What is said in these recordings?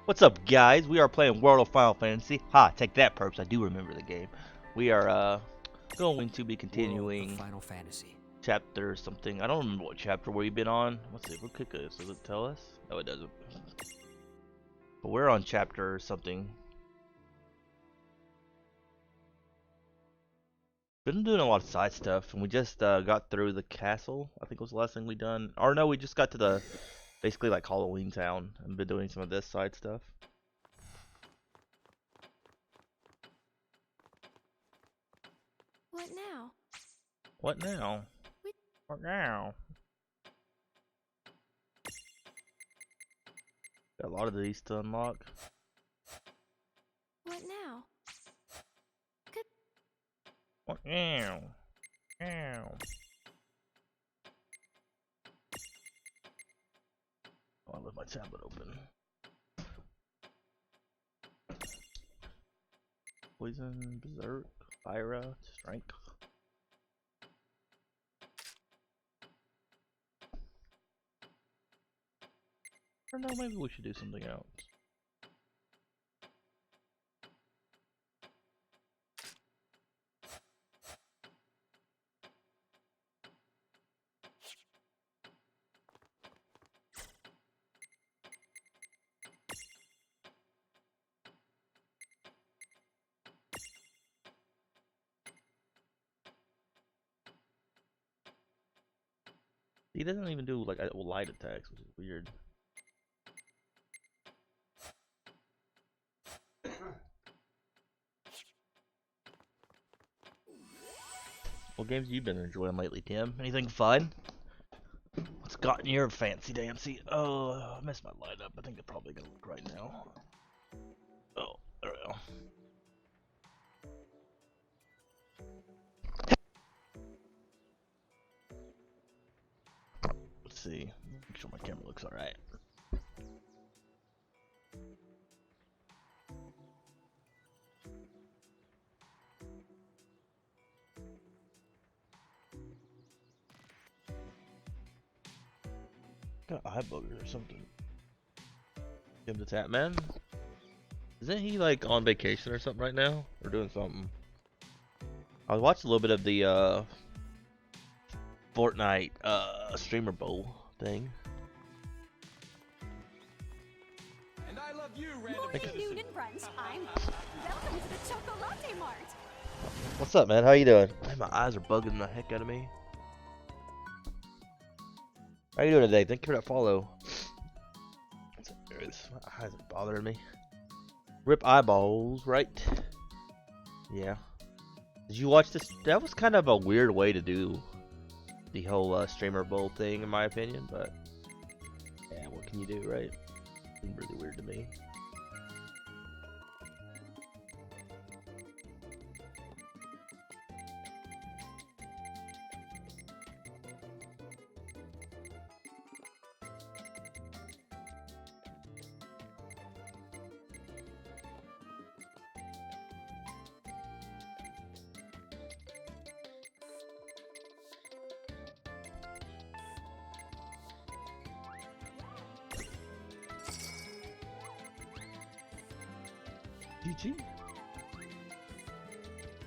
What's up, guys? We are playing World of Final Fantasy. Ha, take that, perps. I do remember the game. We are going to be World of continuing Final Fantasy. chapter something. I don't remember what chapter we've been on. Let's see. We'll click this. Does it tell us? No, it doesn't. But we're on chapter something. Been doing a lot of side stuff, and we just got through the castle. I think was the last thing we done. Or no, we just got to the basically like Halloween Town and been doing some of this side stuff. What now? What now? We- What now? Got a lot of these to unlock. What now? What now? Now. Oh, I left my tablet open. Poison, Berserk, Fyra, Strength. I don't know, maybe we should do something else. He doesn't even do like light attacks, which is weird. What games have you been enjoying lately, Tim? Anything fun? What's gotten your fancy dancy? Oh, I missed my lineup. I think they're probably gonna look right now. Oh, there we go. Let's see. Make sure my camera looks alright. Got eye booger or something. Give the tap man. Isn't he like on vacation or something right now? Or doing something? I was watching a little bit of the Fortnite streamer bowl thing. And I love you, random. Morning, noon, and brunch. I'm welcome to the Chocolate Mart. What's up, man? How you doing? Man, my eyes are bugging the heck out of me. How you doing today? Thank you for that follow. My eyes are bothering me. Rip eyeballs, right? Yeah. Did you watch this? That was kind of a weird way to do the whole streamer bowl thing, in my opinion. But yeah, what can you do, right? Seemed really weird to me. GG.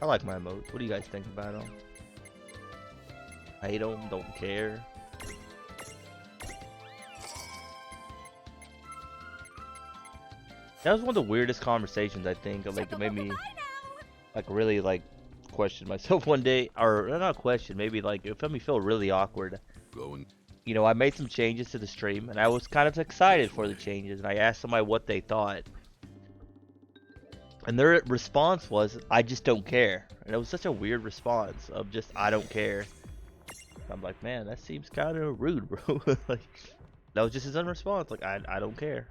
I like my emotes. What do you guys think about them? Hate them? Don't care. That was one of the weirdest conversations I think. Like it made me like really like question myself one day, or not question, maybe like it made me feel really awkward. Going. You know, I made some changes to the stream, and I was kind of excited for the changes, and I asked somebody what they thought. And their response was, I just don't care. And it was such a weird response of just, I don't care. I'm like, man, that seems kind of rude, bro. Like, that was just his own response. Like, I don't care.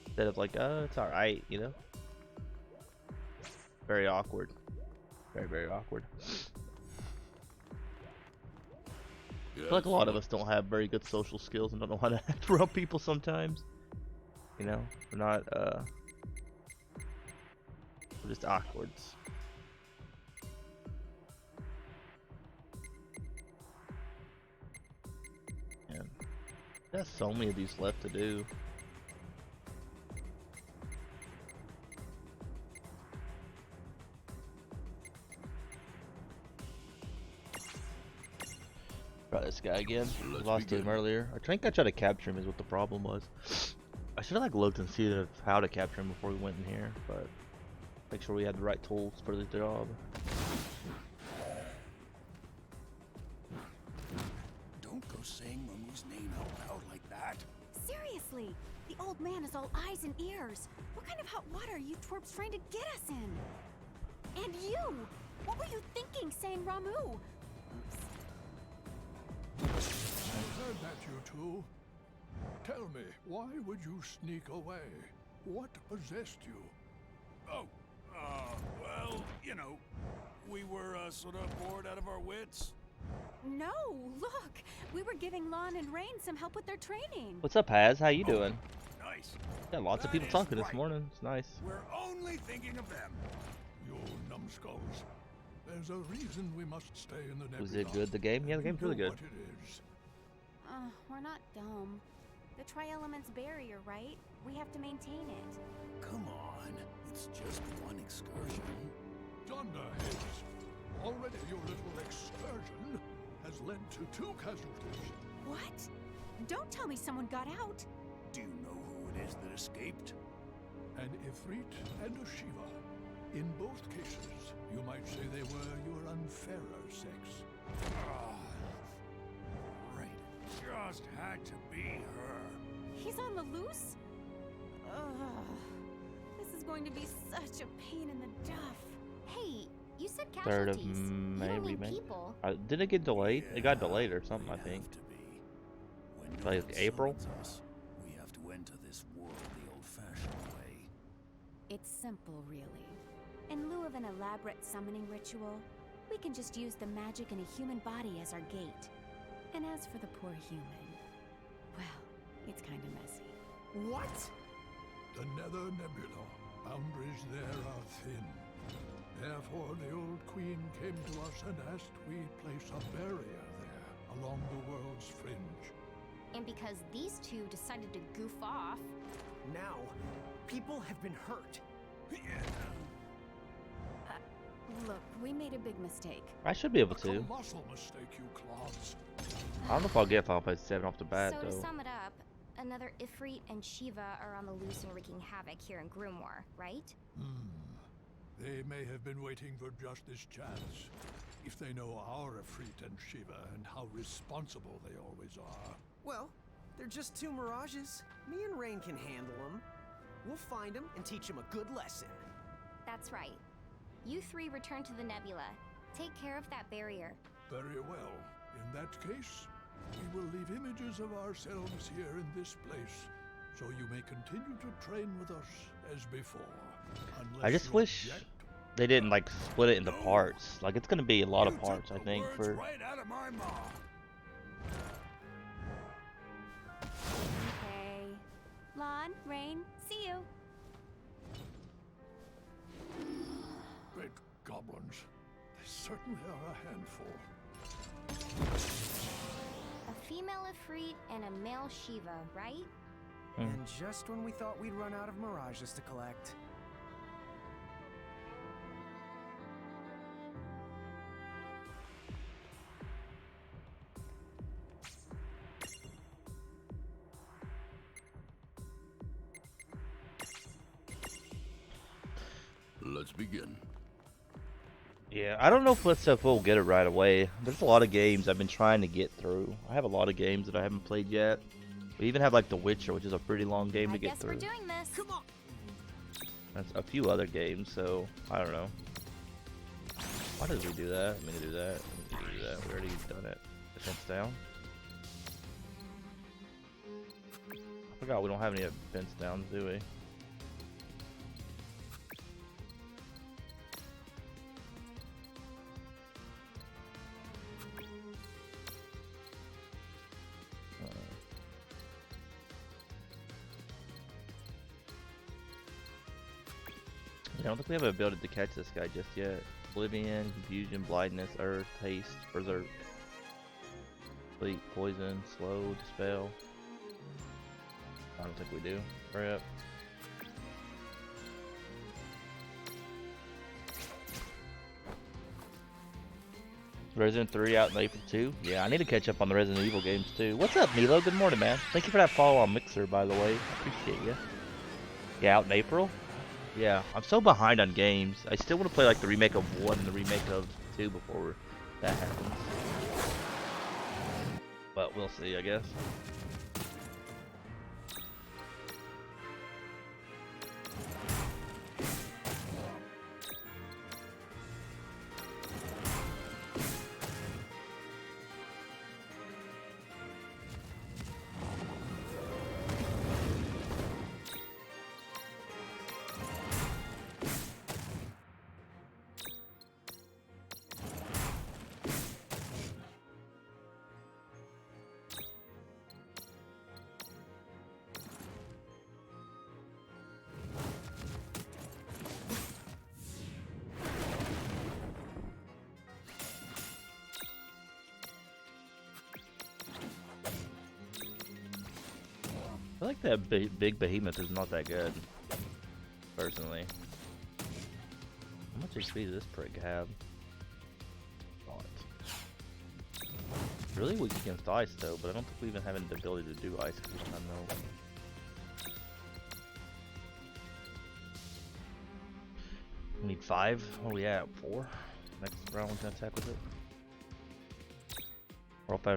Instead of like, it's alright, you know? Very awkward. Very, very awkward. I feel like a lot of us don't have very good social skills and don't know how to act around people sometimes. You know? We're not, we're just awkwards. Man, there's so many of these left to do. Try this guy again. Let's Lost to him begin. earlier. I think I tried to capture him is what the problem was. I should have like looked and seen how to capture him before we went in here, but make sure we had the right tools for the job. Don't go saying Mamu's name out loud like that. Seriously, the old man is all eyes and ears. What kind of hot water are you twerps trying to get us in? And you! What were you thinking saying Ramu? Oops. I heard that, you two. Tell me, why would you sneak away? What possessed you? Oh, well, you know, we were sort of bored out of our wits. No, look! We were giving Lon and Rain some help with their training. What's up, Haz? How you doing? Nice. Got lots of That people is talking this right. morning. It's nice. We're only thinking of them. You numbskulls. There's a reason we must stay in the nebula. Was it good, the game? Yeah, the game's really You know good. what it is. We're not dumb. The Tri-Elements barrier, right? We have to maintain it. Come on, it's just one excursion. Dunderheads. Already your little excursion has led to 2 casualties. What? Don't tell me someone got out. Do you know who it is that escaped? An Ifrit and a Shiva. In both cases, you might say they were your unfairer sex. Right. Just had to be her. He's on the loose? Ugh. This is going to be such a pain in the duff. Hey, you said 3rd of casualties. May You don't mean remake. people. Did it get delayed? It got delayed or something, I They'd think. have to be. When no Like one April? summons us, we have to enter this world the old-fashioned way. It's simple, really. In lieu of an elaborate summoning ritual, we can just use the magic in a human body as our gate. And as for the poor human, well, it's kind of messy. What? The Nether Nebula. Boundaries there are thin. Therefore, the old queen came to us and asked we place a barrier there, along the world's fringe. And because these two decided to goof off, Now, people have been hurt. Look, we made a big mistake. I should be able A to. colossal mistake, you clods. I don't know if I'll get if I'll play 7 off the bat, so to though. sum it up, another Ifrit and Shiva are on the loose and wreaking havoc here in Grimoire, right? They may have been waiting for just this chance. If they know our Ifrit and Shiva and how responsible they always are. Well, they're just 2 mirages. Me and Rain can handle them. We'll find them and teach them a good lesson. That's right. You 3 return to the nebula. Take care of that barrier. Very well. In that case, we will leave images of ourselves here in this place, so you may continue to train with us as before. Unless I just you wish object. they didn't like split it into parts. Like it's gonna be a lot You of parts, took I the think, words for right out of my mouth. Okay. Lon, Rain, see you. Great goblins. They certainly are a handful. A female Ifrit and a male Shiva, right? And just when we thought we'd run out of mirages to collect. Let's begin. yeah. I don't know if we'll get it right away. There's a lot of games I've been trying to get through. I have a lot of games that I haven't played yet. We even have like The Witcher, which is a pretty long game I to get guess through. we're doing this. Come on! That's a few other games, so I don't know. Why did we do that? I'm gonna do that. I'm gonna do that. We already done it. Defense down. I forgot we don't have any defense downs, do we? Yeah, I don't think we have an ability to catch this guy just yet. Oblivion, Confusion, Blindness, Earth, Haste, Berserk, Sleep, Poison, Slow, Dispel. I don't think we do. Hurry up. Resident 3 out in April too. Yeah, I need to catch up on the Resident Evil games too. What's up, Milo? Good morning, man. Thank you for that follow on Mixer, by the way. I appreciate you. Yeah, out in April? Yeah, I'm so behind on games. I still want to play like the remake of 1 and the remake of 2 before that happens. But we'll see, I guess. I like that big behemoth is not that good, personally. How much HP does this prick have? Not. Really weak against ice though, but I don't think we even have the ability to do ice this time though. We need 5. What are we at? 4? Next round we can attack with it.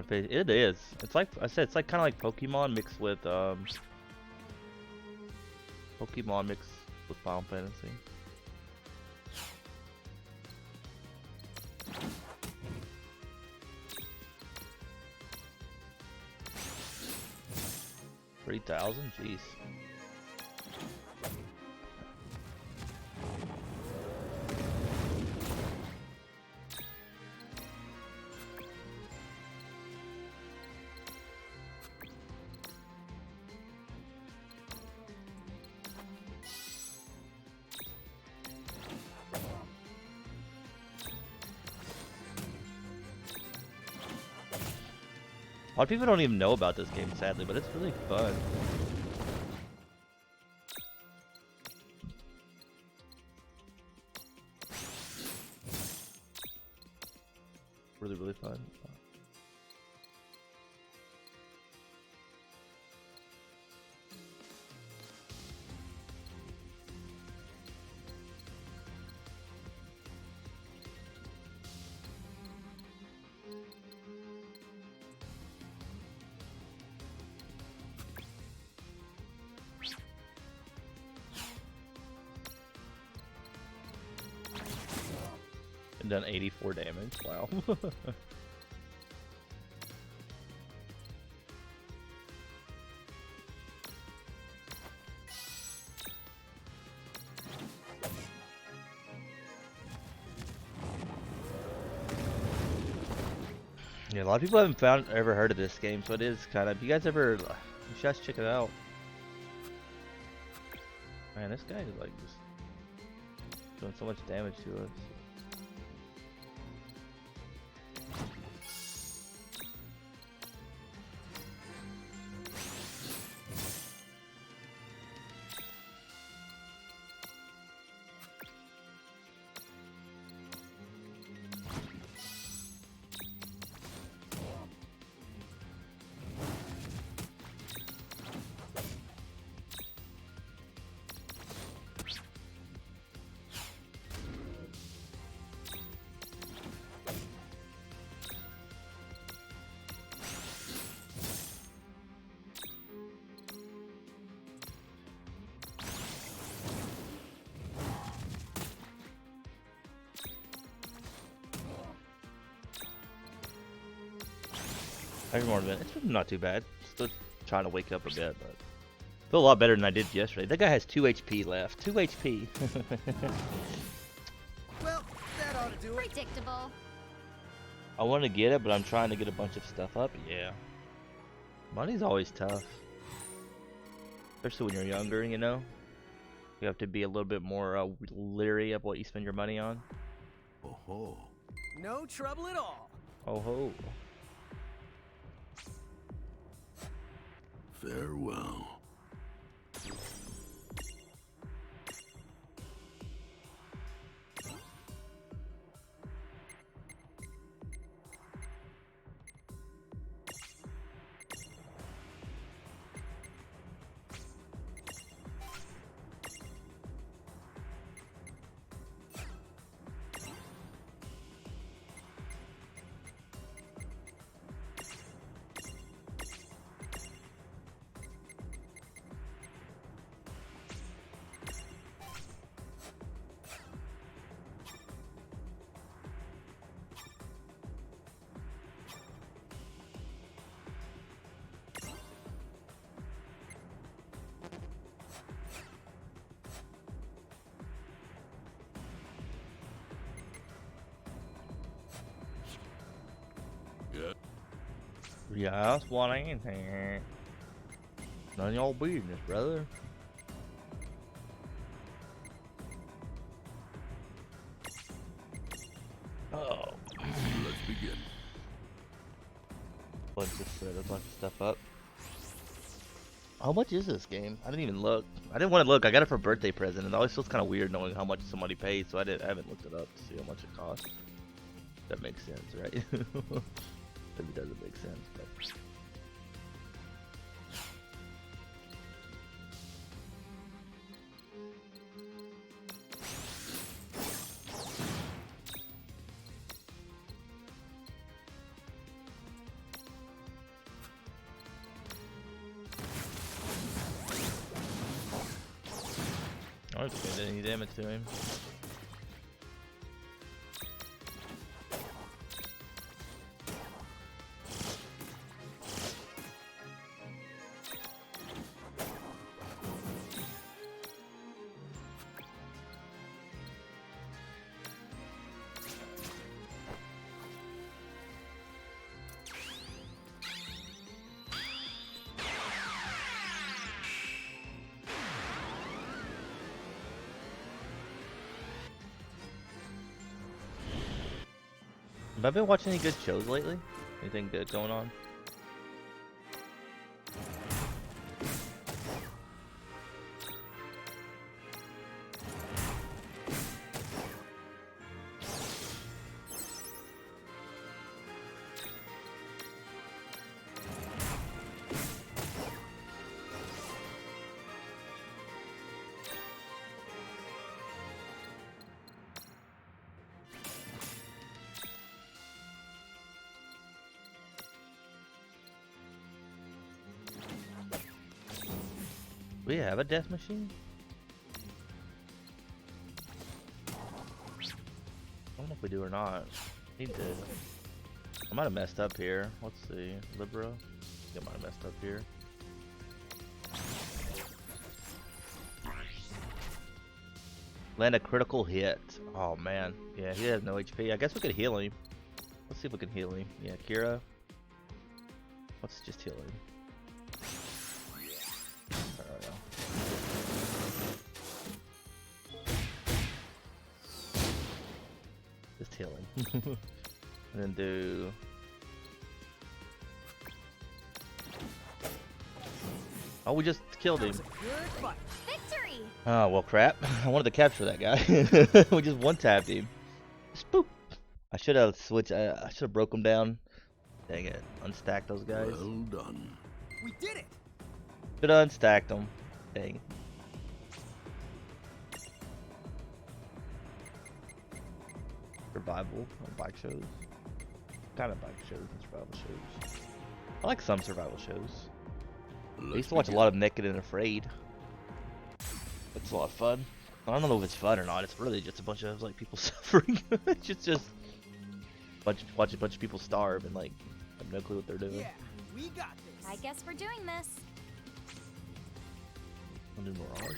It is. It's like I said. It's like kind of like Pokemon mixed with Pokemon mixed with Final Fantasy. $3,000? Jeez. A lot of people don't even know about this game, sadly, but it's really fun. Really, really fun. And done 84 damage. Wow. Yeah, a lot of people haven't ever heard of this game, so it is kind of. You guys ever? You should guys check it out. Man, this guy is like just doing so much damage to us. Every morning, it's been not too bad. Still trying to wake up a bit, but feel a lot better than I did yesterday. That guy has 2 HP left. 2 HP. Well, that ought to do it. Predictable. I want to get it, but I'm trying to get a bunch of stuff up. Yeah. Money's always tough. Especially when you're younger, you know? You have to be a little bit more leery of what you spend your money on. Oh ho. No trouble at all. Oh ho. Farewell. Just what I ain't here. None of y'all business, brother. Oh. Let's begin. Let's just set a bunch of stuff up. How much is this game? I didn't even look. I didn't want to look. I got it for a birthday present, and it always feels kind of weird knowing how much somebody paid, so I haven't looked it up to see how much it costs. That makes sense, right? Maybe it doesn't make sense, but. I don't think I did any damage to him. Have I been watching any good shows lately? Anything good going on? We have a death machine? I don't know if we do or not. He did. I might have messed up here. Let's see. Libra? I think I might have messed up here. Land a critical hit. Oh man. Yeah, he has no HP. I guess we could heal him. Let's see if we can heal him. Yeah, Kira. Let's just heal him. Just heal him. And then do... Oh, we just killed him. Victory! Oh, well, crap. I wanted to capture that guy. We just one-tapped him. Spoop! I should have switched. I should have broke him down. Dang it. Unstacked those guys. Well done. We did it! Should have unstacked them. Dang. Survival on bike shows. Kind of bike shows and survival shows. I like some survival shows. I used to watch a lot of Naked and Afraid. It's a lot of fun. I don't know if it's fun or not. It's really just a bunch of like people suffering. It's just watch a bunch of people starve and like have no clue what they're doing. Yeah, we got this. I guess we're doing this. I'll do Mirage.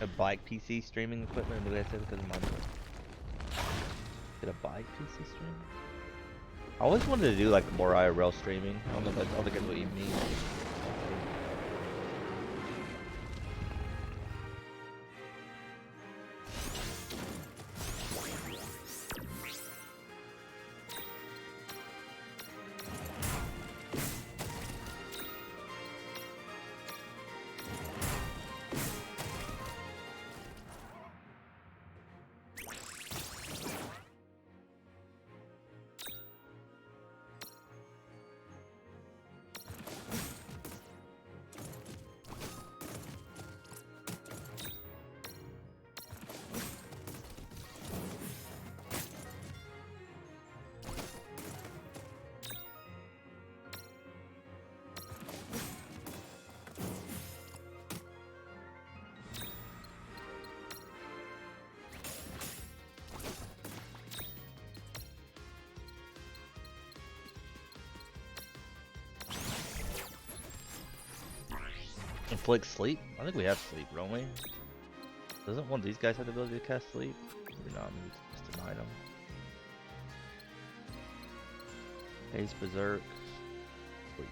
A bike PC streaming equipment? Did I say because of mine? Get a bike PC stream? I always wanted to do like more IRL streaming. I don't think that's what you mean. Inflict sleep? I think we have sleep, don't we? Doesn't one of these guys have the ability to cast sleep? Maybe not, maybe it's just an item. Haze Berserk. Sleep.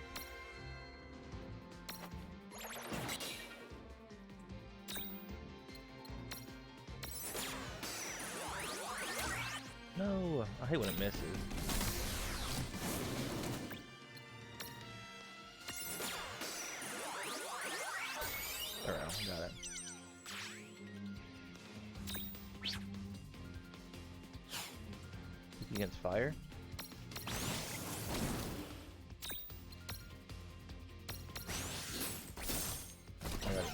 No! I hate when it misses. Around, got it. Against fire. I got it.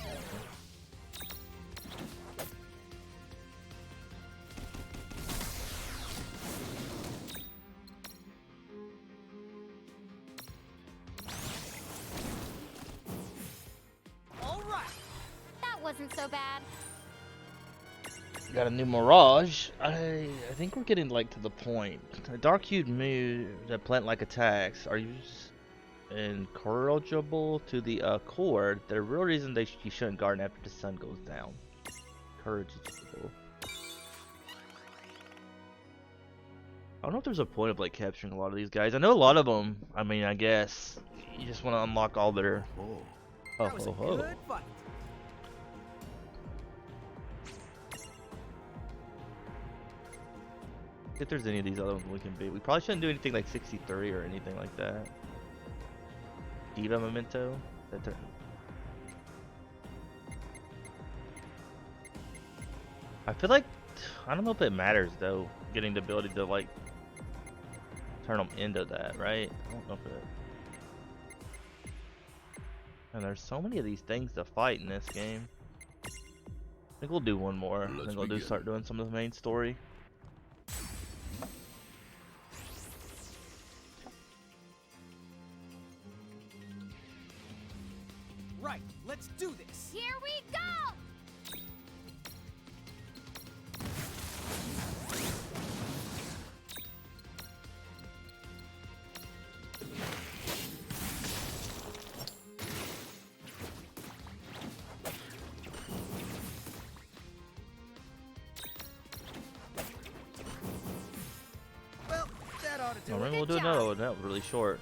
All right. That wasn't so bad. Got a new Mirage. I think we're getting like to the point. A dark hued move that plant-like attacks are incorrigible to the core. The real reason you shouldn't garden after the sun goes down. Incorrigible. I don't know if there's a point of like capturing a lot of these guys. I know a lot of them. I mean, I guess you just want to unlock all their. That was a good fight. If there's any of these other ones we can beat. We probably shouldn't do anything like 63 or anything like that. Diva Memento. I feel like, I don't know if it matters though, getting the ability to like turn them into that, right? I don't know if it. And there's so many of these things to fight in this game. I think we'll do one more. I think we'll start doing some of the main story. Right, let's do this. Here we go! Well, that ought to do I it. remember we'll do another one. That was really short.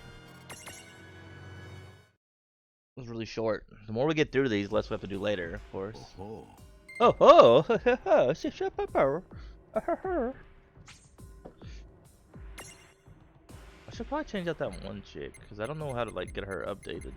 It was really short. The more we get through these, the less we have to do later, of course. Oh ho! I should probably change out that one chick because I don't know how to like get her updated.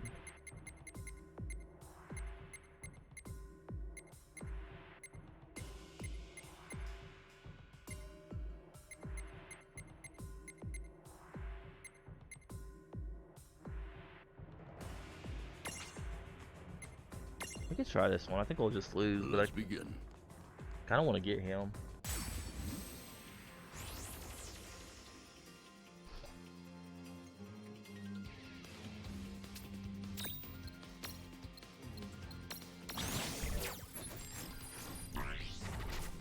We could try this one. I think we'll just lose, but I begin. kind of want to get him.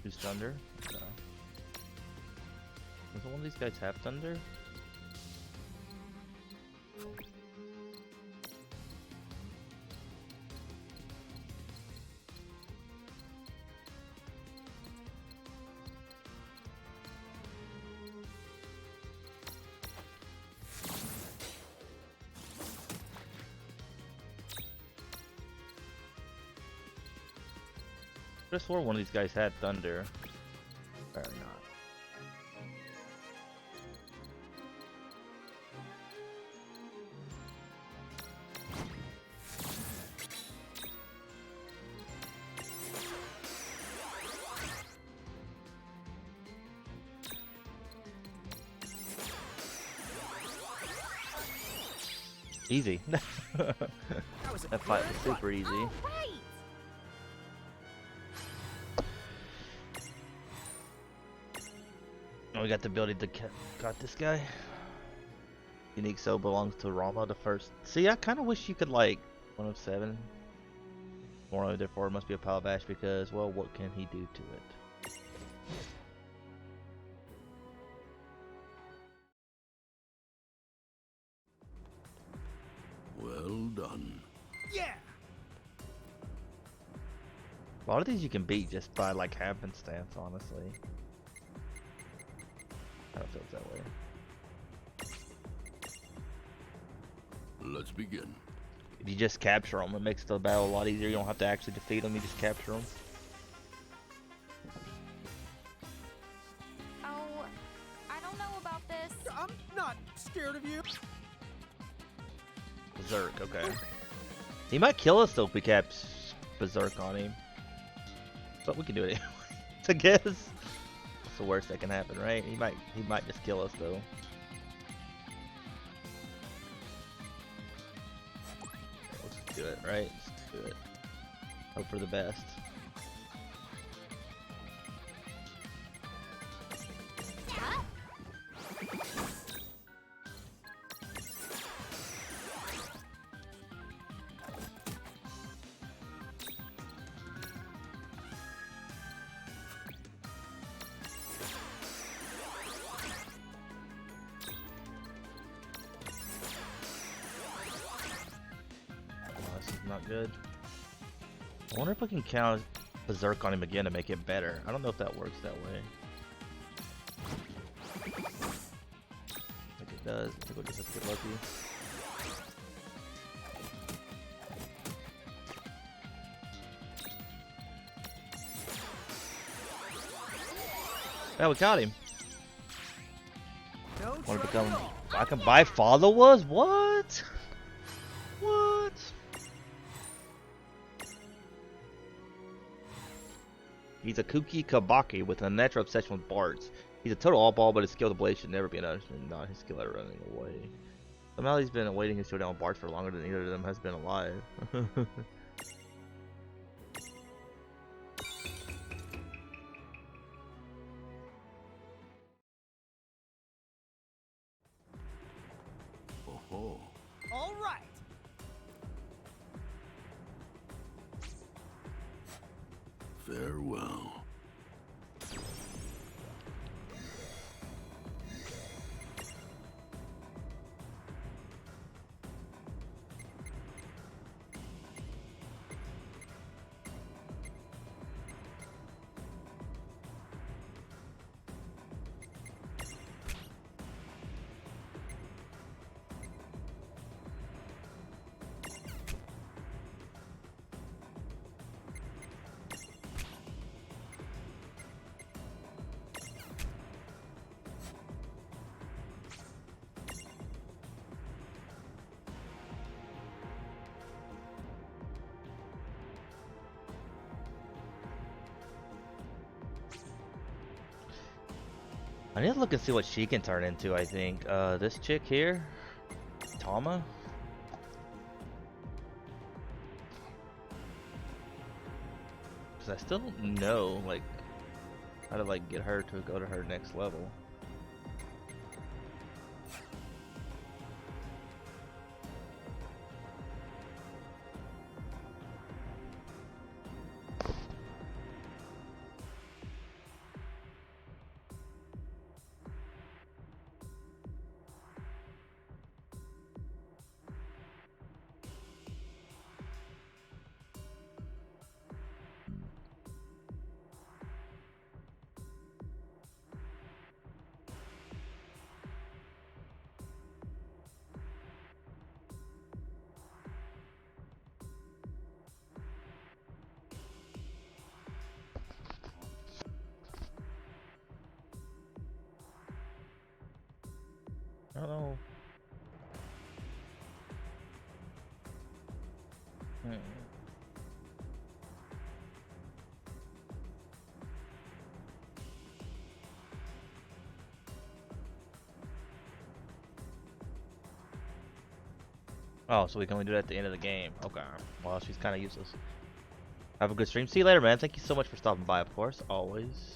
Who's thunder? Okay. Does one of these guys have thunder? I just swore one of these guys had thunder. Or not. Easy. That fight was super easy. All right! Oh, we got the ability to got this guy. Unique soul belongs to Rama the first. See, I kind of wish you could like 107. Moreover, therefore, must be a pile of ash because, well, what can he do to it? Well done. Yeah. A lot of these you can beat just by like happenstance, honestly. I don't feel it's that way. Let's begin. If you just capture them, it makes the battle a lot easier. You don't have to actually defeat them, you just capture them. Oh, I don't know about this. I'm not scared of you. Berserk, okay. He might kill us though if we caps Berserk on him. But we can do it anyway, I guess. It's the worst that can happen, right? He might just kill us though. Let's do it, right? Let's do it. Hope for the best. Not good. I wonder if we can count Berserk on him again to make it better. I don't know if that works that way. I think it does. I think we'll just have to get lucky. Yeah, we caught him. No Want to trouble become? at all. I can buy follow us? What? What? He's a kooky kabaki with a natural obsession with bards. He's a total all-ball, but his skill to blade should never be an understatement. Not his skill at running away. Somehow he's been awaiting his showdown with bards for longer than either of them has been alive. Oh, All right. farewell. I need to look and see what she can turn into, I think. This chick here? Tama? Because I still don't know, like, how to, like, get her to go to her next level. I don't know. Oh, so we can only do that at the end of the game. Okay. Well, she's kind of useless. Have a good stream. See you later, man. Thank you so much for stopping by, of course. Always.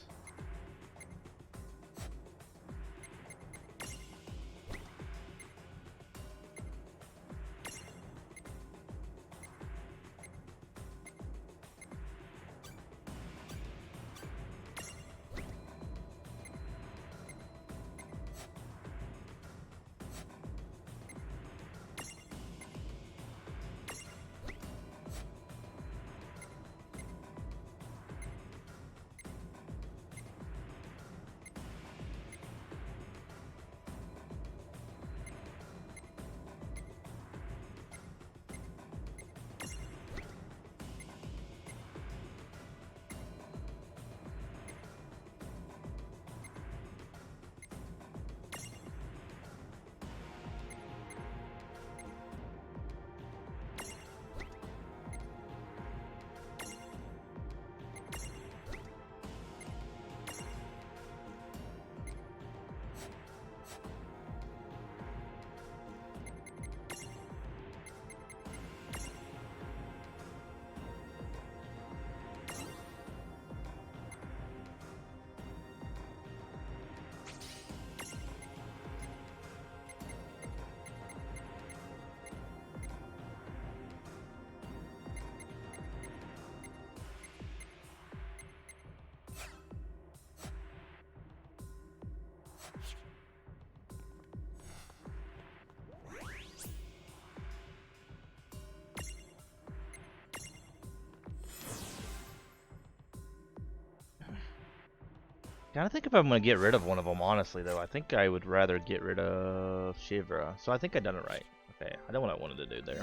Gotta think if I'm gonna get rid of one of them, honestly, though. I think I would rather get rid of Shivra. So I think I done it right. Okay, I know what I wanted to do there.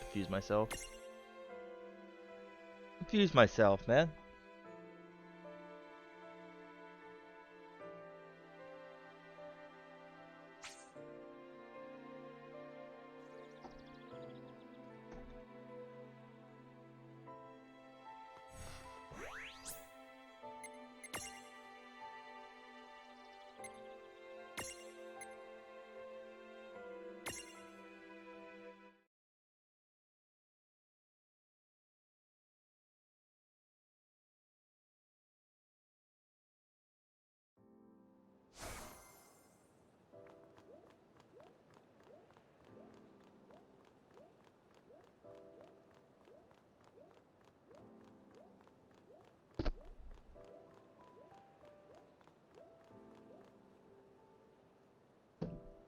Confuse myself. Confuse myself, man.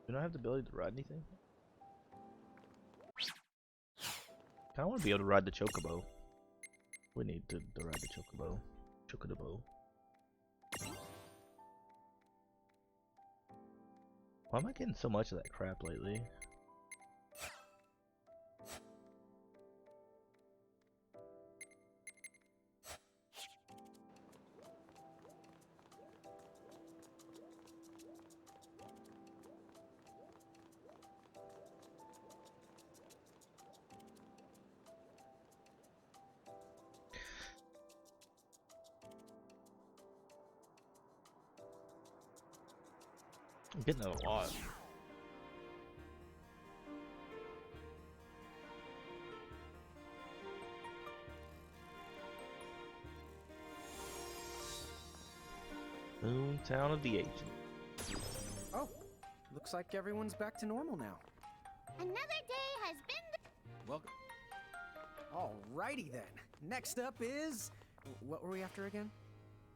Do I have the ability to ride anything? I want to be able to ride the chocobo. We need to ride the chocobo. Chocobo. Why am I getting so much of that crap lately? I'm getting a lot. Boomtown of the Agent. Oh, looks like everyone's back to normal now. Another day has been. Welcome. Alrighty then. Next up is. What were we after again?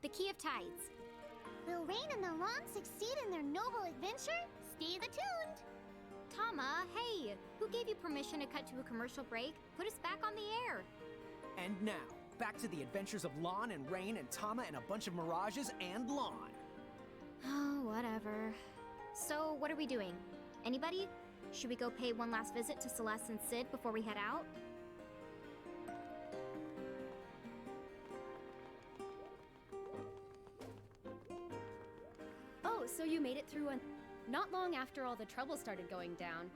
The Key of Tides. Will Rain and the Lawn succeed in their noble adventure? Stay the tuned! Tama, hey! Who gave you permission to cut to a commercial break? Put us back on the air! And now, back to the adventures of Lon and Rain and Tama and a bunch of mirages and Lon. Oh, whatever. So, what are we doing? Anybody? Should we go pay one last visit to Celeste and Sid before we head out? Oh, so you made it through not long after all the trouble started going down.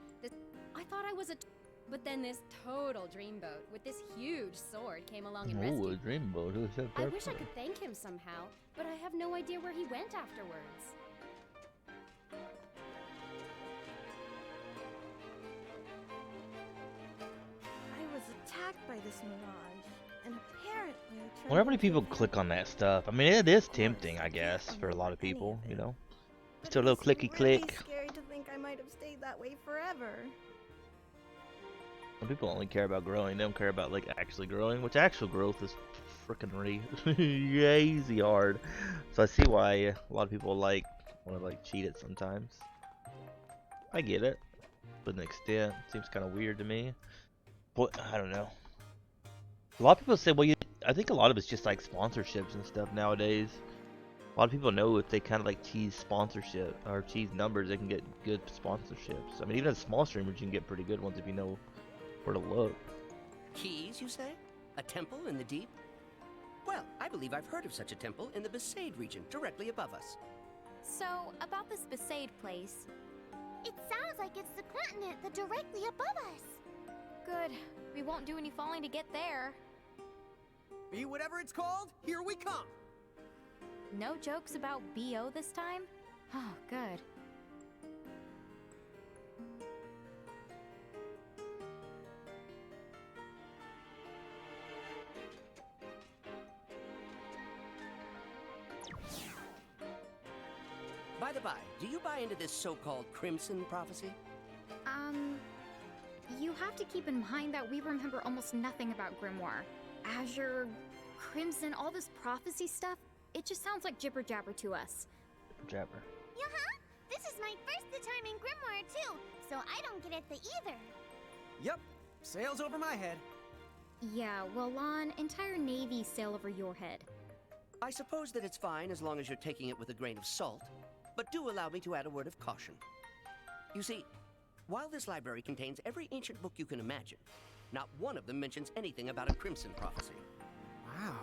I thought I was but then this total dreamboat with this huge sword came along and rescued. Oh, a dreamboat. Who's that? I wish I could thank him somehow, but I have no idea where he went afterwards. I was attacked by this mirage, and apparently I turned Why many into people a click on vampire. that stuff? I mean, it is tempting, I guess, for a lot of people, you know? Just a little clicky click. It's scary to think I might have stayed that way forever. Some people only care about growing. They don't care about, like, actually growing, which actual growth is freaking crazy hard. So I see why a lot of people, like, want to, like, cheat it sometimes. I get it. To an extent. It seems kind of weird to me. But, I don't know. A lot of people say, well, I think a lot of it's just, like, sponsorships and stuff nowadays. A lot of people know if they kind of like cheese sponsorship or cheese numbers, they can get good sponsorships. I mean, even as small streamers, you can get pretty good ones if you know where to look. Keys, you say? A temple in the deep? Well, I believe I've heard of such a temple in the Besaid region, directly above us. So, about this Besaid place. It sounds like it's the continent that directly above us. Good. We won't do any falling to get there. Be whatever it's called, here we come! No jokes about BO this time? Oh, good. By the by, do you buy into this so-called Crimson prophecy? You have to keep in mind that we remember almost nothing about Grimoire. Azure, Crimson, all this prophecy stuff, it just sounds like jibber-jabber to us. Jabber. Yeah-huh! This is my first time in Grimoire, too, so I don't get it either. Yep, sails over my head. Yeah, well, Lon, entire Navy sail over your head. I suppose that it's fine as long as you're taking it with a grain of salt, but do allow me to add a word of caution. You see, while this library contains every ancient book you can imagine, not one of them mentions anything about a Crimson prophecy. Wow.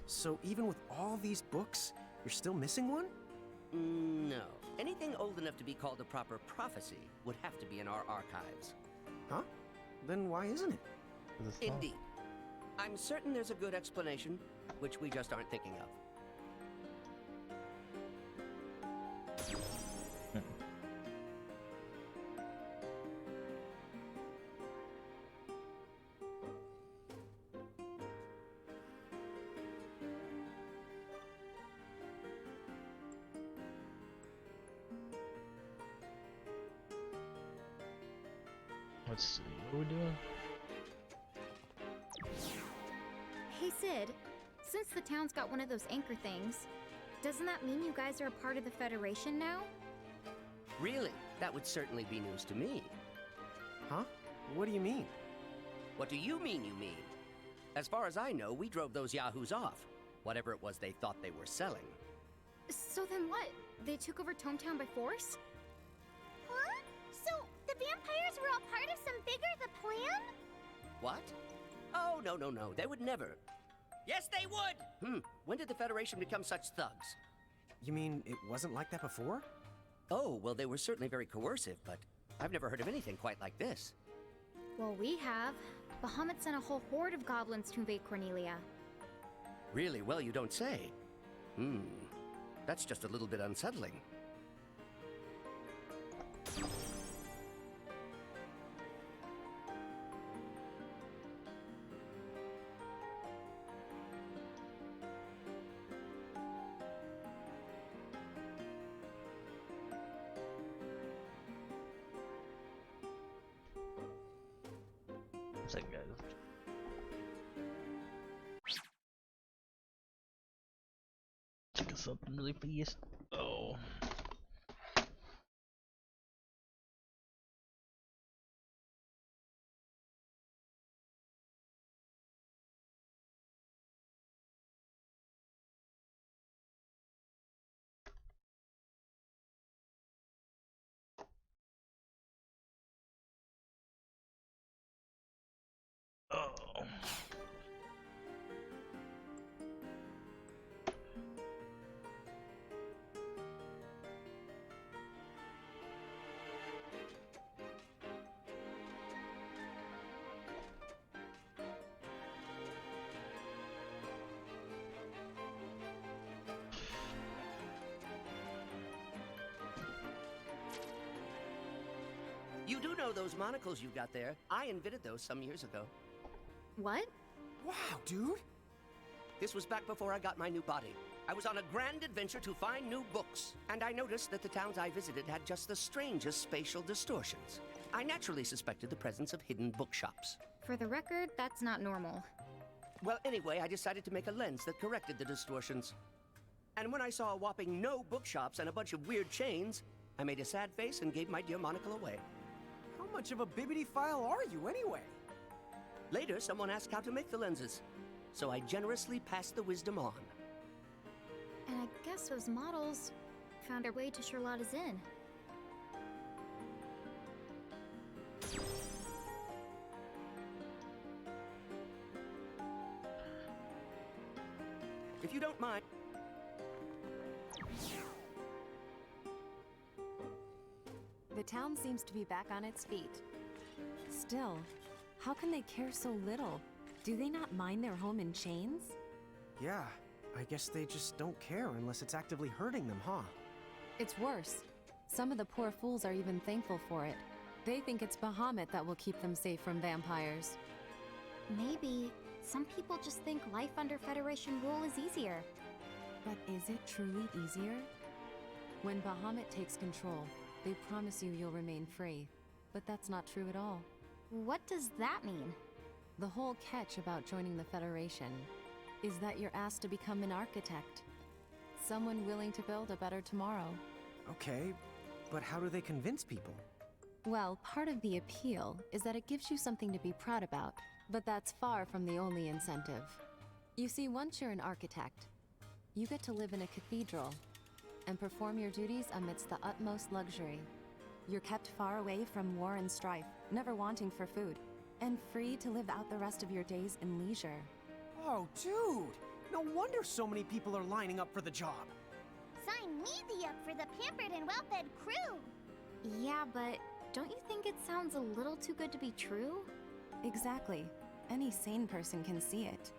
So even with all these books, you're still missing one? No. Anything old enough to be called a proper prophecy would have to be in our archives. Huh? Then why isn't it? Indeed. I'm certain there's a good explanation, which we just aren't thinking of. Let's see, what are we doing? Hey, Sid. Since the town's got one of those anchor things, doesn't that mean you guys are a part of the Federation now? Really? That would certainly be news to me. Huh? What do you mean? What do you mean, you mean? As far as I know, we drove those yahoos off. Whatever it was they thought they were selling. So then what? They took over Tometown by force? Huh? So the vampires were all part of some bigger the plan? What? Oh, no, no, no. They would never. Yes, they would! When did the Federation become such thugs? You mean it wasn't like that before? Oh, well, they were certainly very coercive, but I've never heard of anything quite like this. Well, we have. Bahamut sent a whole horde of goblins to invade Cornelia. Really? Well, you don't say. That's just a little bit unsettling. Second, guys. Check us something really fast. Oh. Oh. You do know those monocles you've got there. I invented those some years ago. What? Wow, dude! This was back before I got my new body. I was on a grand adventure to find new books, and I noticed that the towns I visited had just the strangest spatial distortions. I naturally suspected the presence of hidden bookshops. For the record, that's not normal. Well, anyway, I decided to make a lens that corrected the distortions. And when I saw a whopping no bookshops and a bunch of weird chains, I made a sad face and gave my dear monocle away. How much of a bibbidi-file are you, anyway? Later, someone asked how to make the lenses, so I generously passed the wisdom on. And I guess those models found their way to Charlotta's Inn. If you don't mind... The town seems to be back on its feet. Still, how can they care so little? Do they not mind their home in chains? Yeah, I guess they just don't care unless it's actively hurting them, huh? It's worse. Some of the poor fools are even thankful for it. They think it's Bahamut that will keep them safe from vampires. Maybe some people just think life under Federation rule is easier. But is it truly easier? When Bahamut takes control, they promise you'll remain free. But that's not true at all. What does that mean? The whole catch about joining the Federation is that you're asked to become an architect. Someone willing to build a better tomorrow. Okay, but how do they convince people? Well, part of the appeal is that it gives you something to be proud about, but that's far from the only incentive. You see, once you're an architect, You get to live in a cathedral and perform your duties amidst the utmost luxury. You're kept far away from war and strife, never wanting for food, and free to live out the rest of your days in leisure. Oh, dude! No wonder so many people are lining up for the job. Sign me up for the pampered and well-fed crew. Yeah, but don't you think it sounds a little too good to be true? Exactly. Any sane person can see it.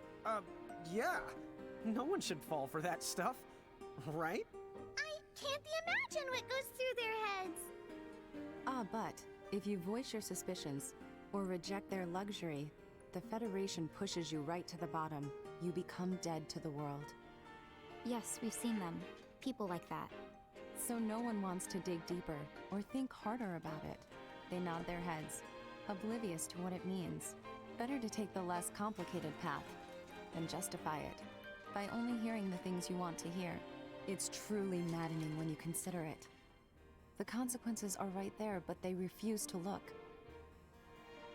Yeah. No one should fall for that stuff, right? I can't imagine what goes through their heads. But if you voice your suspicions or reject their luxury, the Federation pushes you right to the bottom. You become dead to the world. Yes, we've seen them. People like that. So no one wants to dig deeper or think harder about it. They nod their heads, oblivious to what it means. Better to take the less complicated path than justify it by only hearing the things you want to hear. It's truly maddening when you consider it. The consequences are right there, but they refuse to look.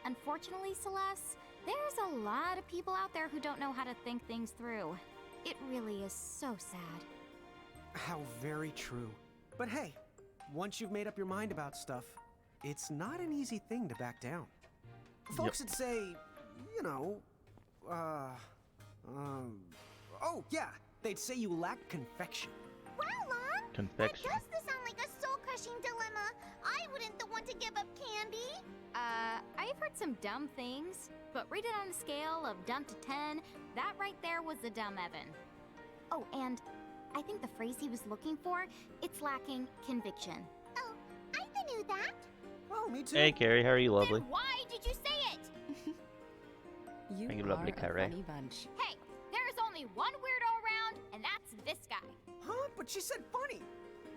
Unfortunately, Celeste, there's a lot of people out there who don't know how to think things through. It really is so sad. How very true. But hey, once you've made up your mind about stuff, it's not an easy thing to back down. Folks would say, you know, oh yeah, they'd say you lack confection. Wow, Lon! Confection. That does sound like a soul-crushing dilemma. I wouldn't the one to give up candy. I've heard some dumb things, but rate it on a scale of dumb to 10, that right there was the dumb Evan. Oh, and I think the phrase he was looking for, it's lacking conviction. Oh, I knew that. Oh, me too. Hey, Carrie, how are you, lovely? Then why did you say it? You Thank you, are lovely a Carrie. funny bunch. Hey, there's only one weirdo around, and that's this guy. Huh? But she said funny.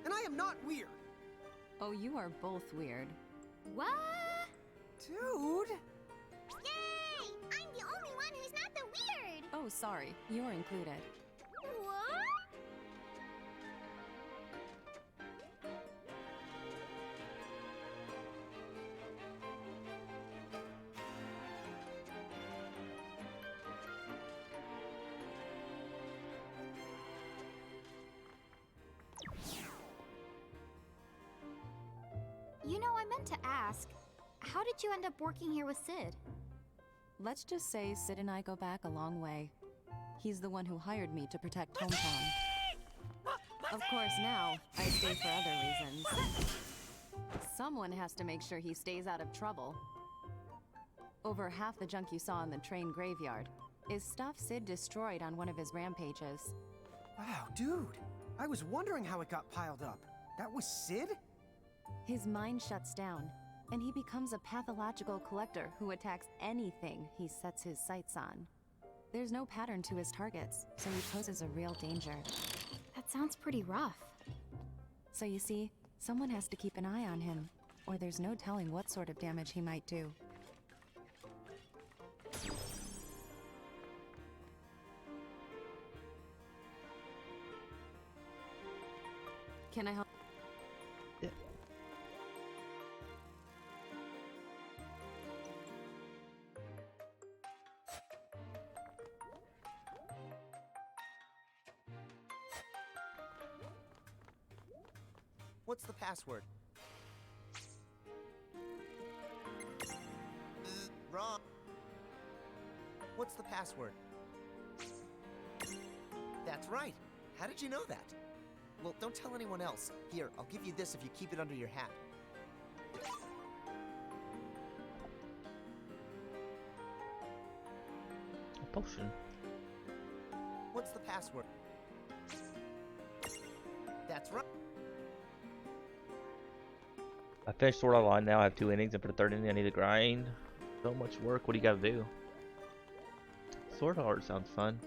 And I am not weird. Oh, you are both weird. What? Dude! Yay! I'm the only one who's not the weird. Oh, sorry. You're included. What? You know, I meant to ask, how did you end up working here with Sid? Let's just say Sid and I go back a long way. He's the one who hired me to protect Hometown. Of course, now I stay for other reasons. Someone has to make sure he stays out of trouble. Over half the junk you saw in the train graveyard is stuff Sid destroyed on one of his rampages. Wow, dude. I was wondering how it got piled up. That was Sid? His mind shuts down, and he becomes a pathological collector who attacks anything he sets his sights on. There's no pattern to his targets, so he poses a real danger. That sounds pretty rough. So you see, someone has to keep an eye on him, or there's no telling what sort of damage he might do. Can I help? Yeah. What's the password? Wrong. What's the password? That's right. How did you know that? Well, don't tell anyone else. Here, I'll give you this if you keep it under your hat. A potion. What's the password? That's right. I finished Sword Online now. I have 2 innings, and for the 3rd inning, I need to grind. So much work. What do you gotta do? Sword Art sounds fun.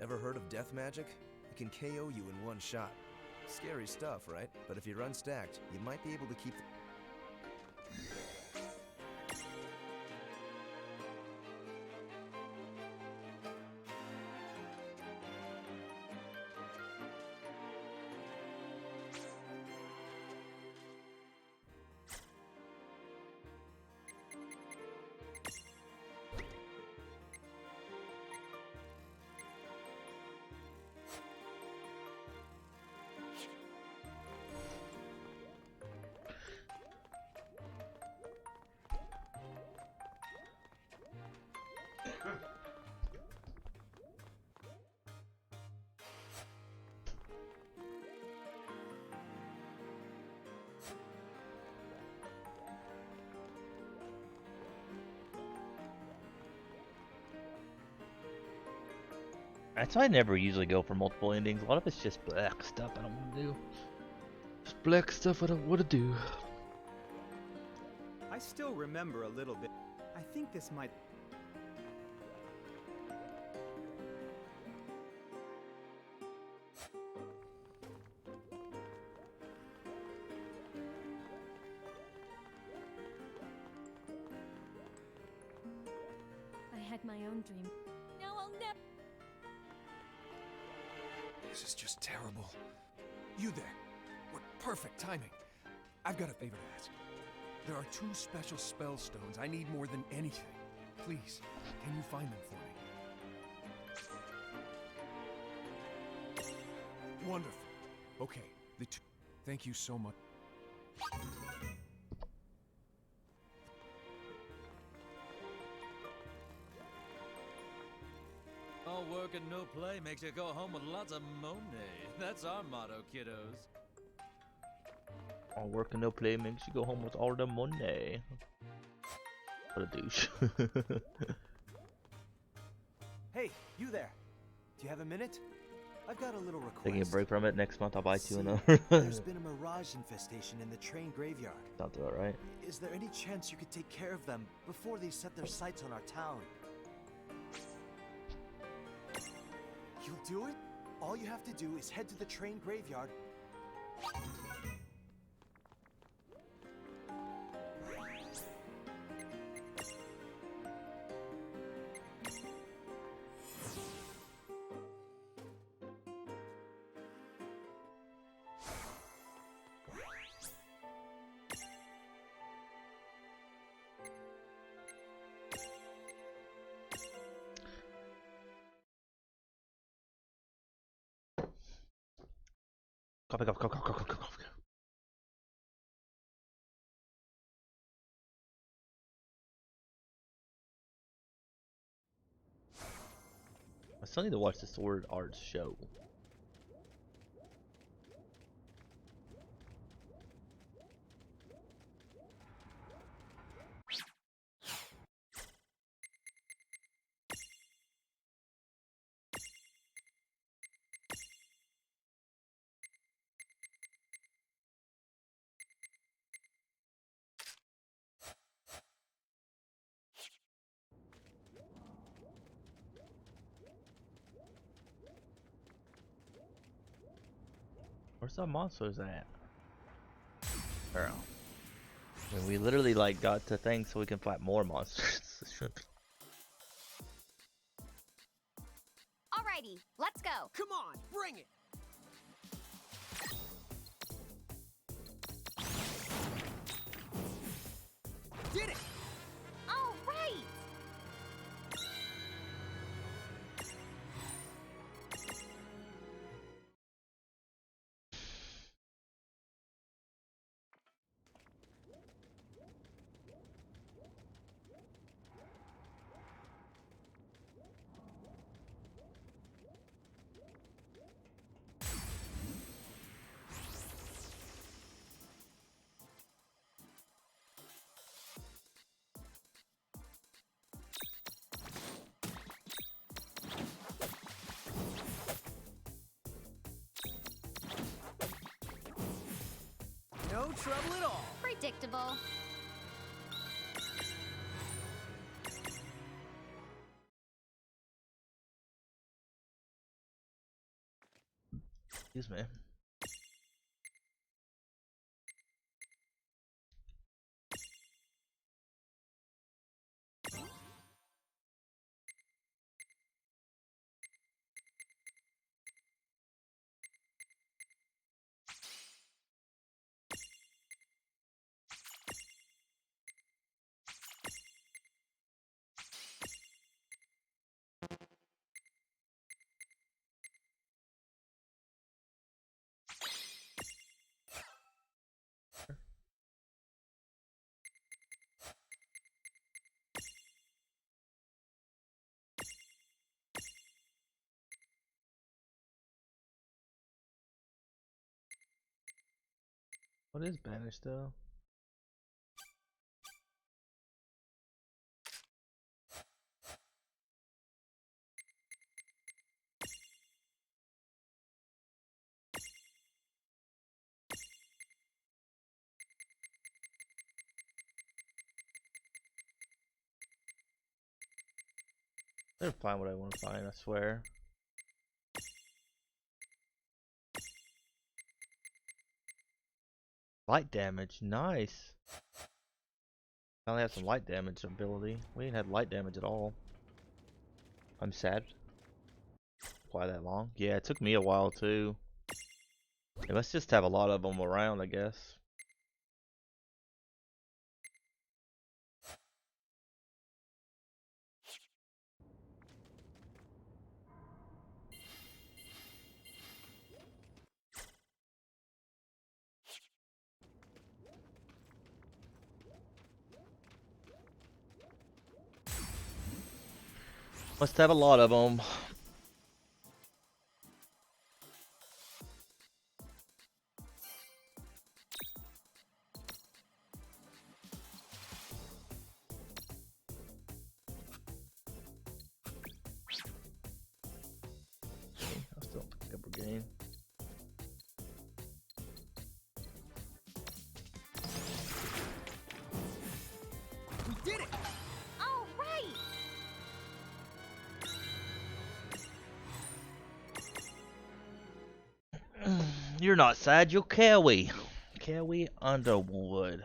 Ever heard of death magic? It can KO you in one shot. Scary stuff, right? But if you run stacked, you might be able to keep the That's why I never usually go for multiple endings. A lot of it's just black stuff I don't want to do. Just black stuff I don't want to do. I still remember a little bit. I think this might... I had my own dream. Now I'll never... This is just terrible. You there. What perfect timing. I've got a favor to ask. There are 2 special spell stones I need more than anything. Please, can you find them for me? Wonderful. Okay, the 2... Thank you so much. All work and no play makes you go home with lots of money. That's our motto, kiddos. All work and no play makes you go home with all the money. What a douche. Hey, you there. Do you have a minute? I've got a little request. Taking a break from it. Next month I'll buy 2 another. There's been a mirage infestation in the train graveyard. Sounds about right. Is there any chance you could take care of them before they set their sights on our town? You'll do it? All you have to do is head to the train graveyard. Coffee, coffee, coffee, coffee, coffee, coffee. I still need to watch the Sword Arts show. Where's the monsters at? Girl. I mean, we literally like got to things so we can fight more monsters. Alrighty, let's go. Come on, bring it. Did it! All right. No trouble at all. Predictable. Excuse me. What is banished though? They'll find what I want to find, I swear. Light damage, nice. I only have some light damage ability. We ain't had light damage at all. I'm sad. Why that long? Yeah, it took me a while too. Yeah, let's just have a lot of them around, I guess. Must have a lot of them. I'll still pick up a game. We did it! All right! You're not sad, you're Cowie. Cowie Underwood.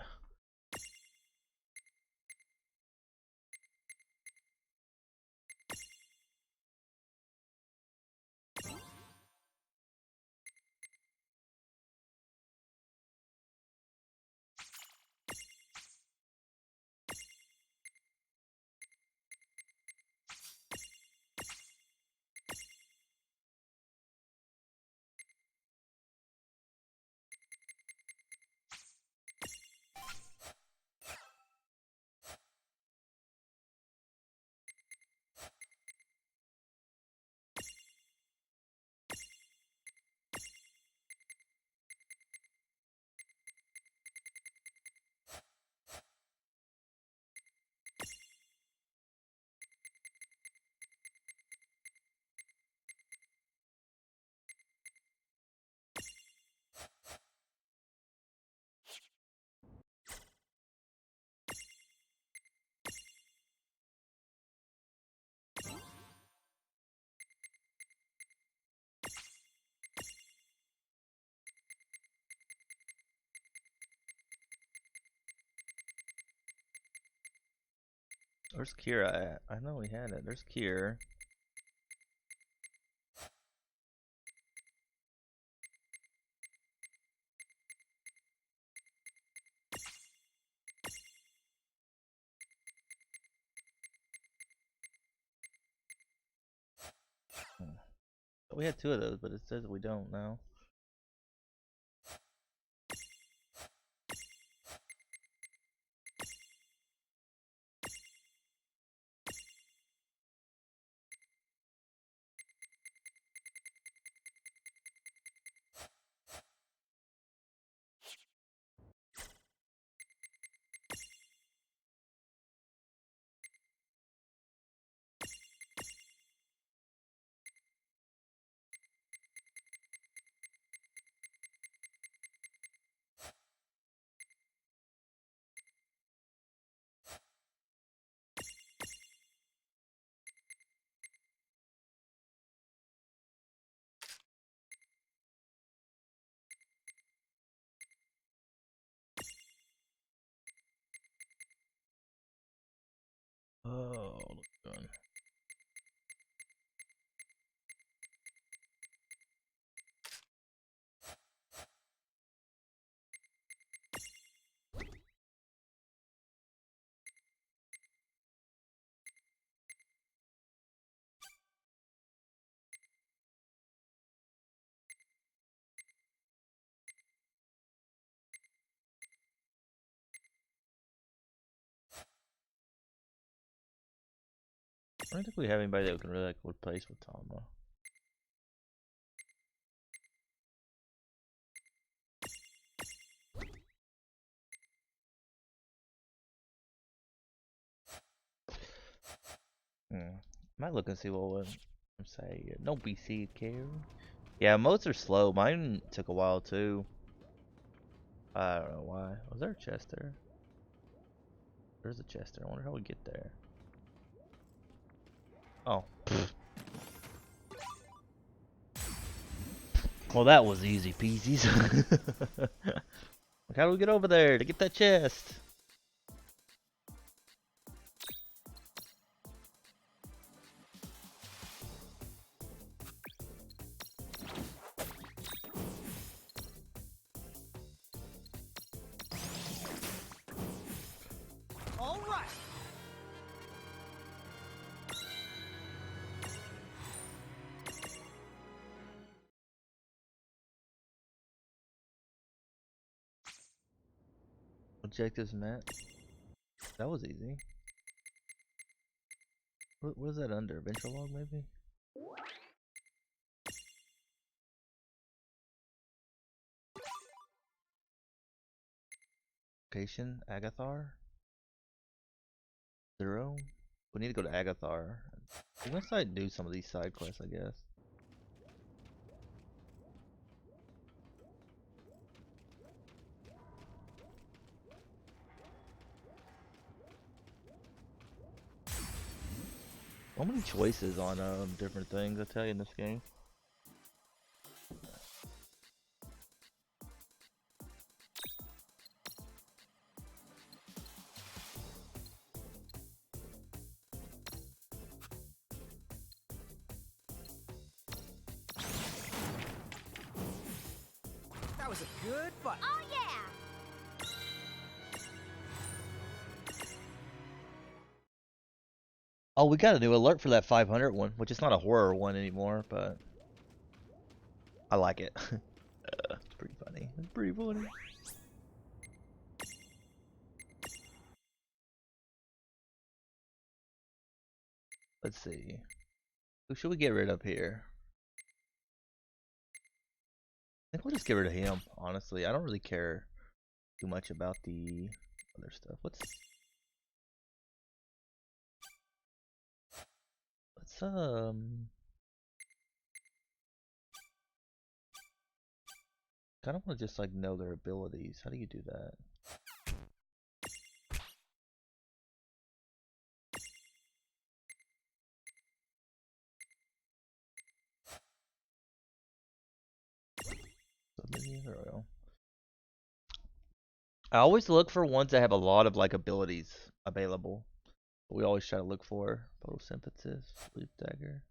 Where's Kira at? I know we had it. There's Kira. We had two of those, but it says we don't now. Oh, look good. I don't think we have anybody that can really like replace with Tama. Might look and see what I'm saying. No BC carry. Yeah, modes are slow. Mine took a while too. I don't know why. Was there a chest there? There's a chest there. I wonder how we get there. Oh. Well, that was easy peasies. Like, how do we get over there to get that chest? All right. Objectives met. That was easy. What is that under? Adventure log, maybe? Location, Agathar? 0? We need to go to Agathar. We must do some of these side quests, I guess. So many choices on different things, I tell you, in this game. That was a good fight. Oh, yeah! Oh, we got a new alert for that 500 one, which is not a horror one anymore, but I like it. It's pretty funny. It's pretty funny. Let's see. Who should we get rid of here? I think we'll just get rid of him, honestly. I don't really care too much about the other stuff. Let's kind of want to just like know their abilities. How do you do that? There we go. I always look for ones that have a lot of like abilities available. We always try to look for photosynthesis, sleep dagger.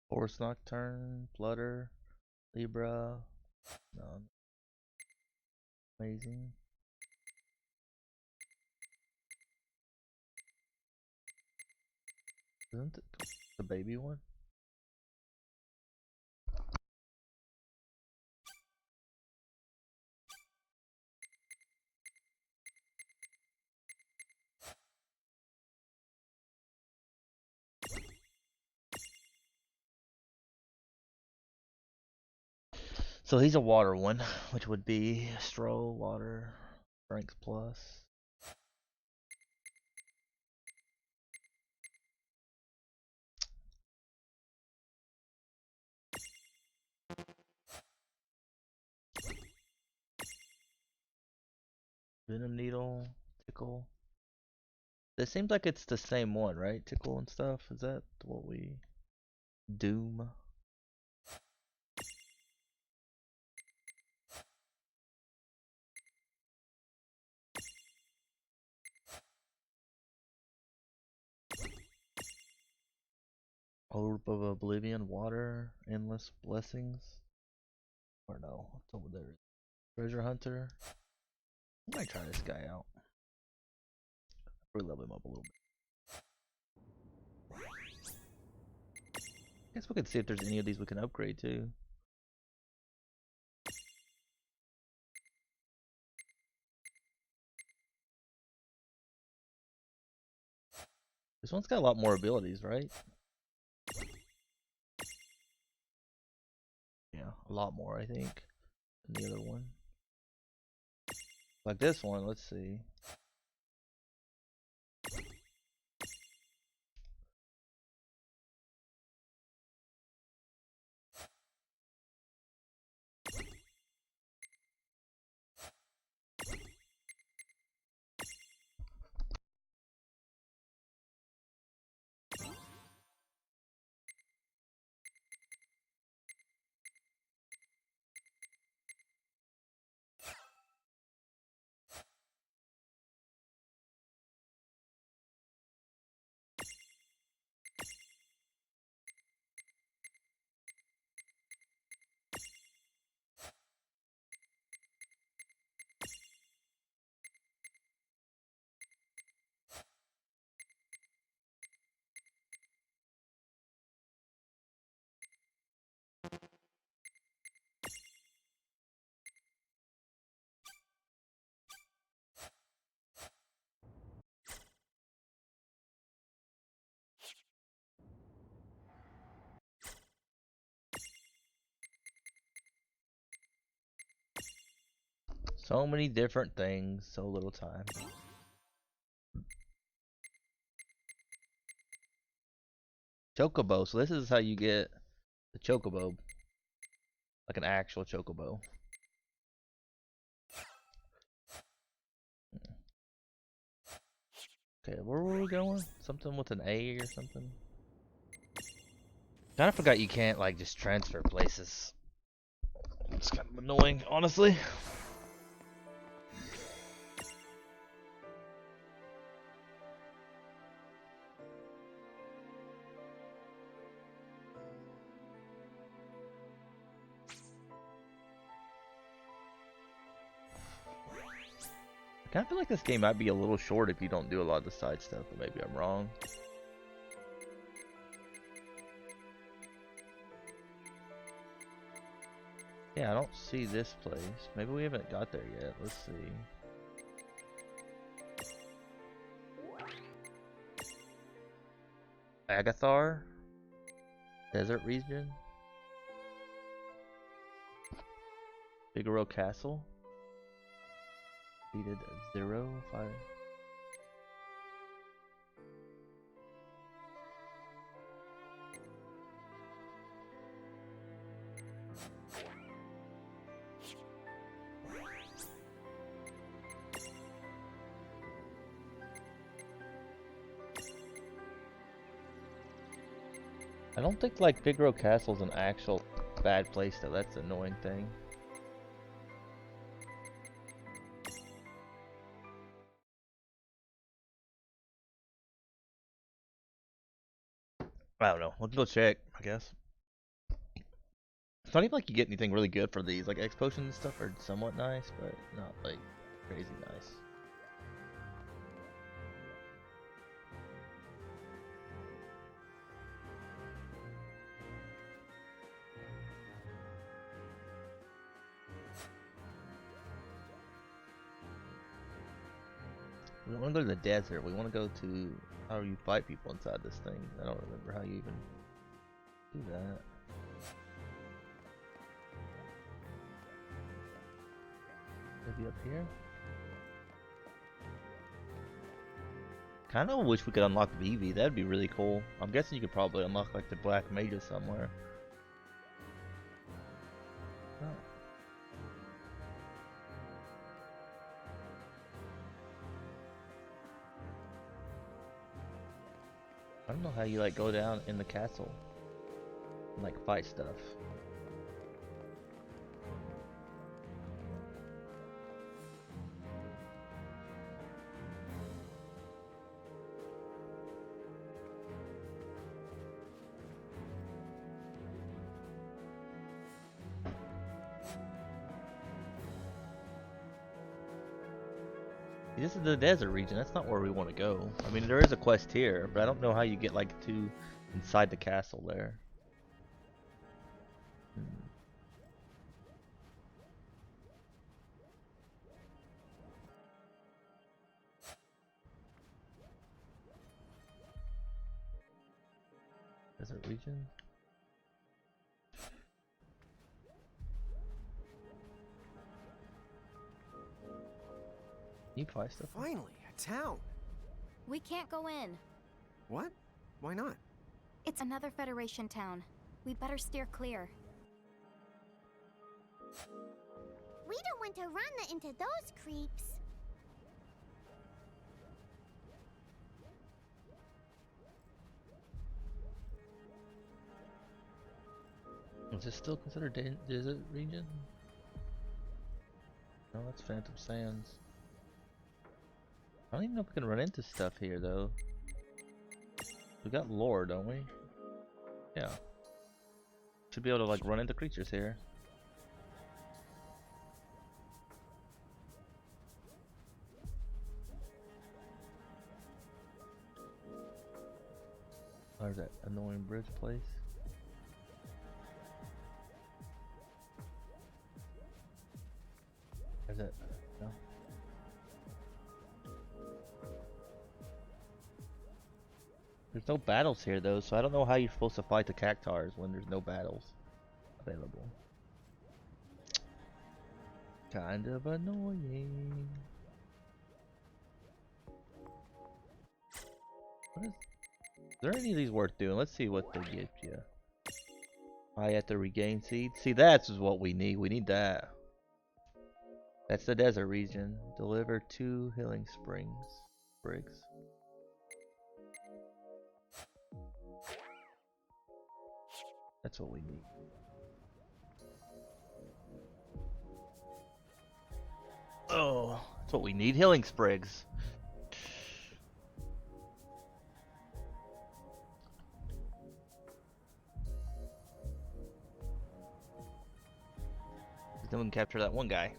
Force Nocturne, Flutter, Libra, no, amazing. Isn't it the baby one? So he's a water one, which would be Stroll, Water, Strength Plus. Venom Needle, Tickle. It seems like it's the same one, right? Tickle and stuff. Is that what we... Doom? Orb of Oblivion, Water, Endless Blessings. Or no, what's over there? Treasure Hunter. I might try this guy out. Probably level him up a little bit. I guess we could see if there's any of these we can upgrade too. This one's got a lot more abilities, right? Yeah, a lot more, I think, than the other one. Like this one, let's see. So many different things, so little time. Chocobo, so this is how you get the chocobo. Like an actual chocobo. Okay, where were we going? Something with an A or something? Kinda forgot you can't like just transfer places. It's kind of annoying, honestly. I kind of feel like this game might be a little short if you don't do a lot of the side stuff, but maybe I'm wrong. Yeah, I don't see this place. Maybe we haven't got there yet. Let's see. Agathar? Desert region? Figaro Castle? Defeated 0, 5. I don't think like Figaro Castle's an actual bad place though. That's the annoying thing. I don't know. Let's go check, I guess. It's not even like you get anything really good for these. Like X potions and stuff are somewhat nice, but not like crazy nice. We don't want to go to the desert. We want to go to how you fight people inside this thing. I don't remember how you even do that. Maybe up here? Kind of wish we could unlock Vivi. That'd be really cool. I'm guessing you could probably unlock like the Black Mages somewhere. Oh. I don't know how you like go down in the castle and like fight stuff. This is the desert region. That's not where we want to go. I mean, there is a quest here, but I don't know how you get like to inside the castle there. Desert region. You probably stuff. Finally, a town. We can't go in. What? Why not? It's another Federation town. We better steer clear. We don't want to run into those creeps. Is this still considered desert region? No, that's Phantom Sands. I don't even know if we can run into stuff here though. We got lore, don't we? Yeah. Should be able to like run into creatures here. Where's that annoying bridge place? Is it? No. There's no battles here though, so I don't know how you're supposed to fight the cactars when there's no battles available. Kind of annoying. Is there any of these worth doing? Let's see what they give you. I have to regain seed. See, that's what we need. We need that. That's the desert region. Deliver 2 healing sprigs. That's what we need. Oh, that's what we need. Healing sprigs. Then we can capture that one guy.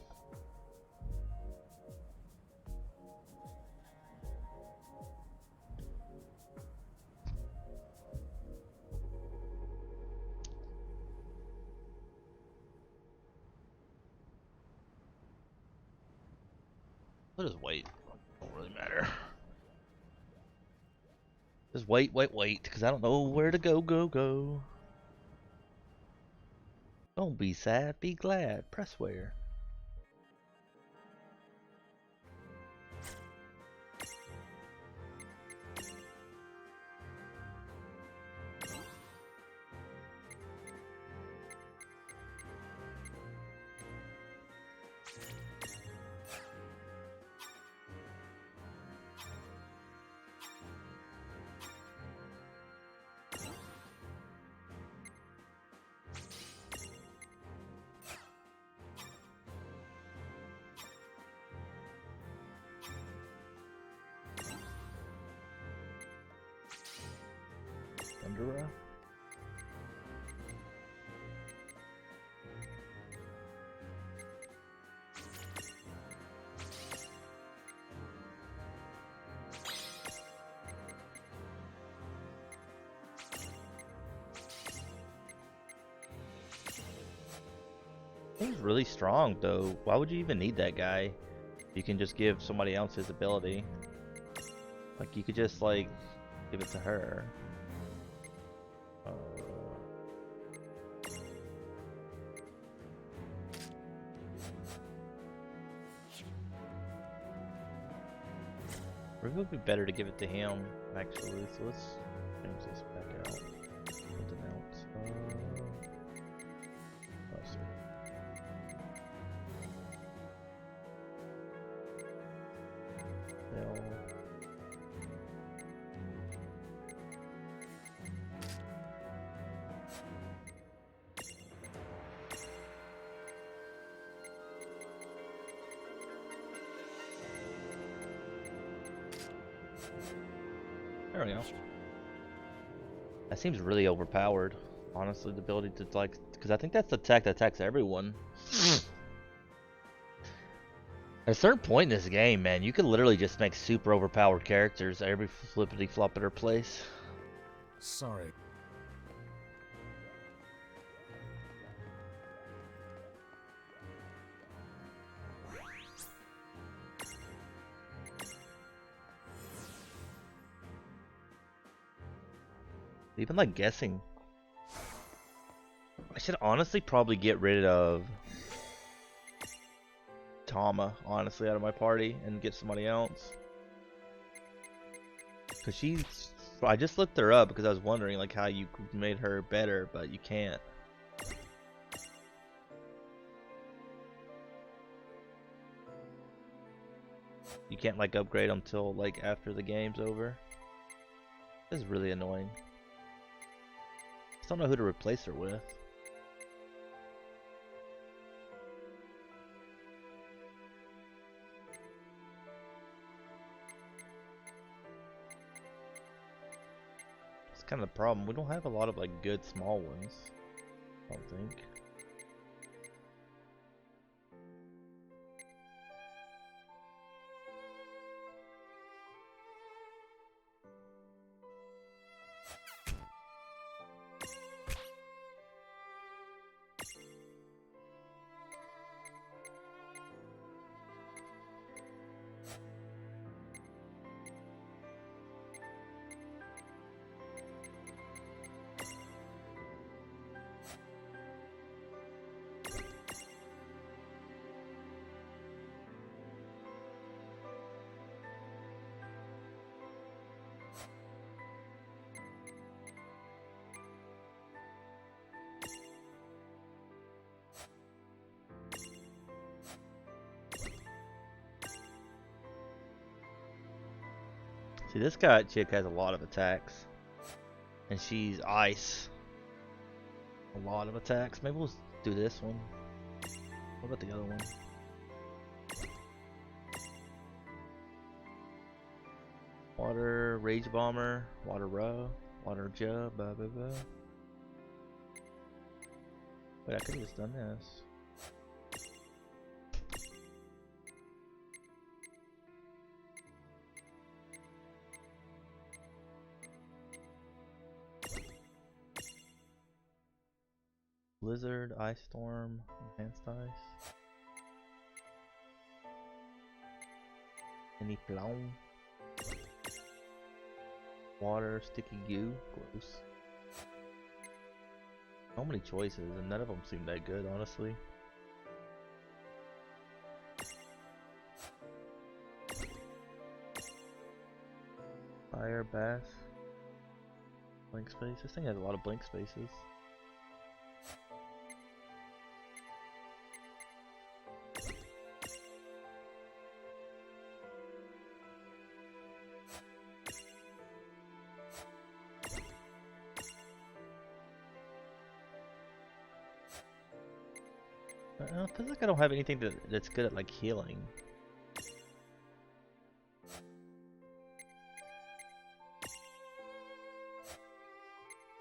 We'll just wait. Don't really matter. Just wait, because I don't know where to go. Don't be sad, be glad. Press where. Thundera. He's really strong though. Why would you even need that guy? You can just give somebody else his ability. Like you could just like give it to her. Maybe it would be better to give it to him, actually. So let's change this back out. Something else. Let's see. Hell. There we go. That seems really overpowered, honestly, the ability to like, because I think that's the attack that attacks everyone. At a certain point in this game, man, you could literally just make super overpowered characters every flippity floppiter place. Sorry. Even like guessing. I should honestly probably get rid of Tama, honestly, out of my party and get somebody else. Cause she's, I just looked her up because I was wondering like how you made her better, but you can't. You can't like upgrade until like after the game's over. This is really annoying. Just don't know who to replace her with. It's kind of the problem. We don't have a lot of like good small ones, I don't think. See, this guy chick has a lot of attacks, and she's ice. A lot of attacks. Maybe we'll do this one. What about the other one? Water Rage Bomber, Water Row, Water Jub, blah blah blah. Wait, I could have just done this. Blizzard, Ice Storm, Advanced Ice. Any Plown. Water, Sticky Goo, gross. So many choices, and none of them seem that good, honestly. Fire, Bass. Blank space. This thing has a lot of blank spaces. I feel like I don't have anything that's good at like healing.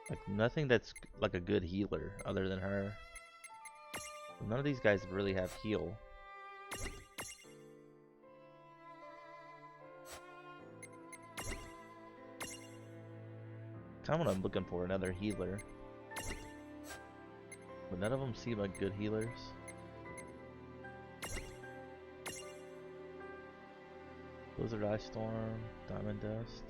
Like nothing that's like a good healer other than her. None of these guys really have heal. Kind of what I'm looking for, another healer. But none of them seem like good healers. Blizzard, Ice Storm, Diamond Dust.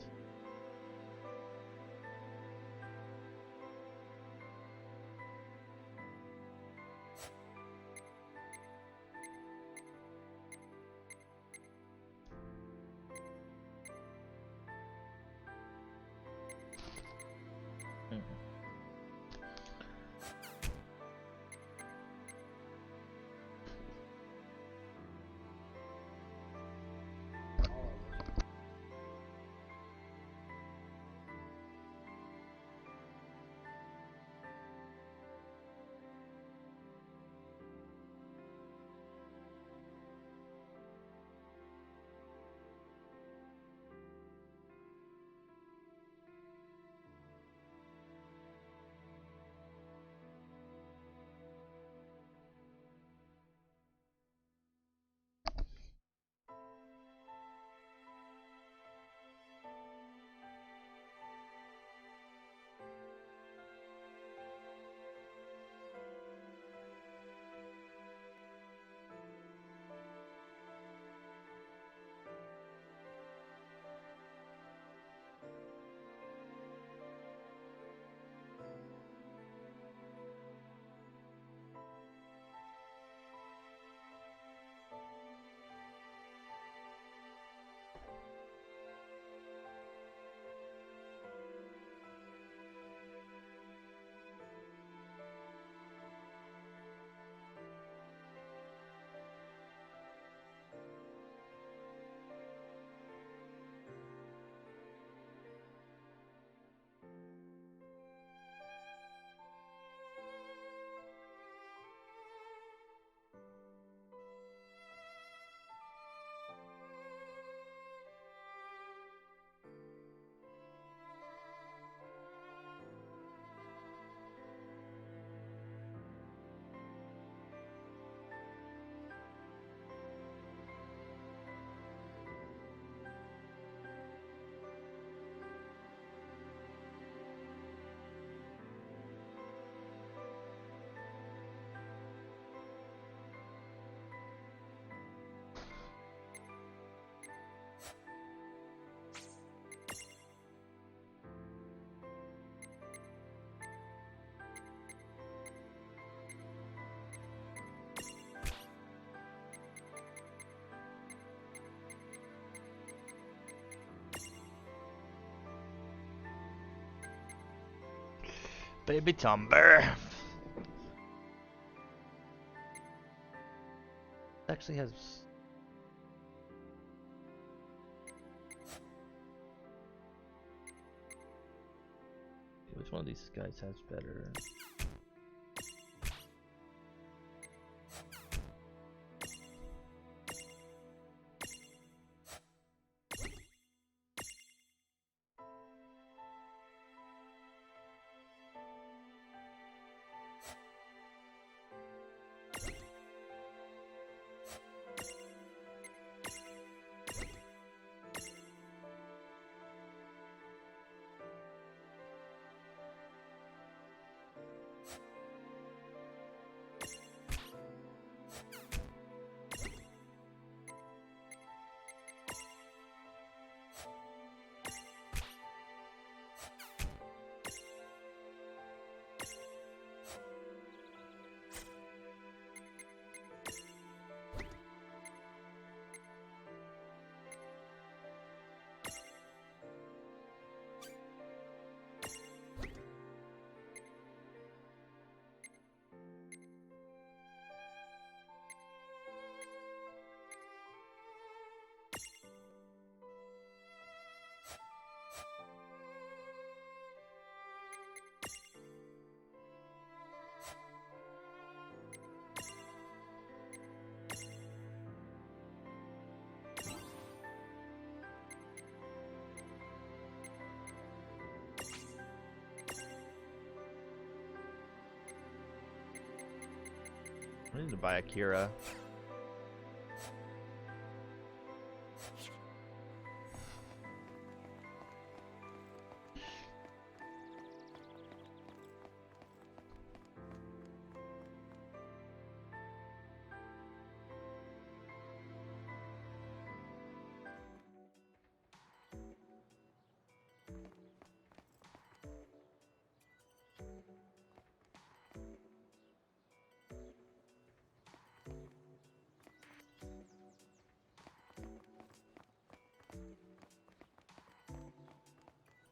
Baby Tumber. Actually has. Which one of these guys has better? I need to buy Akira.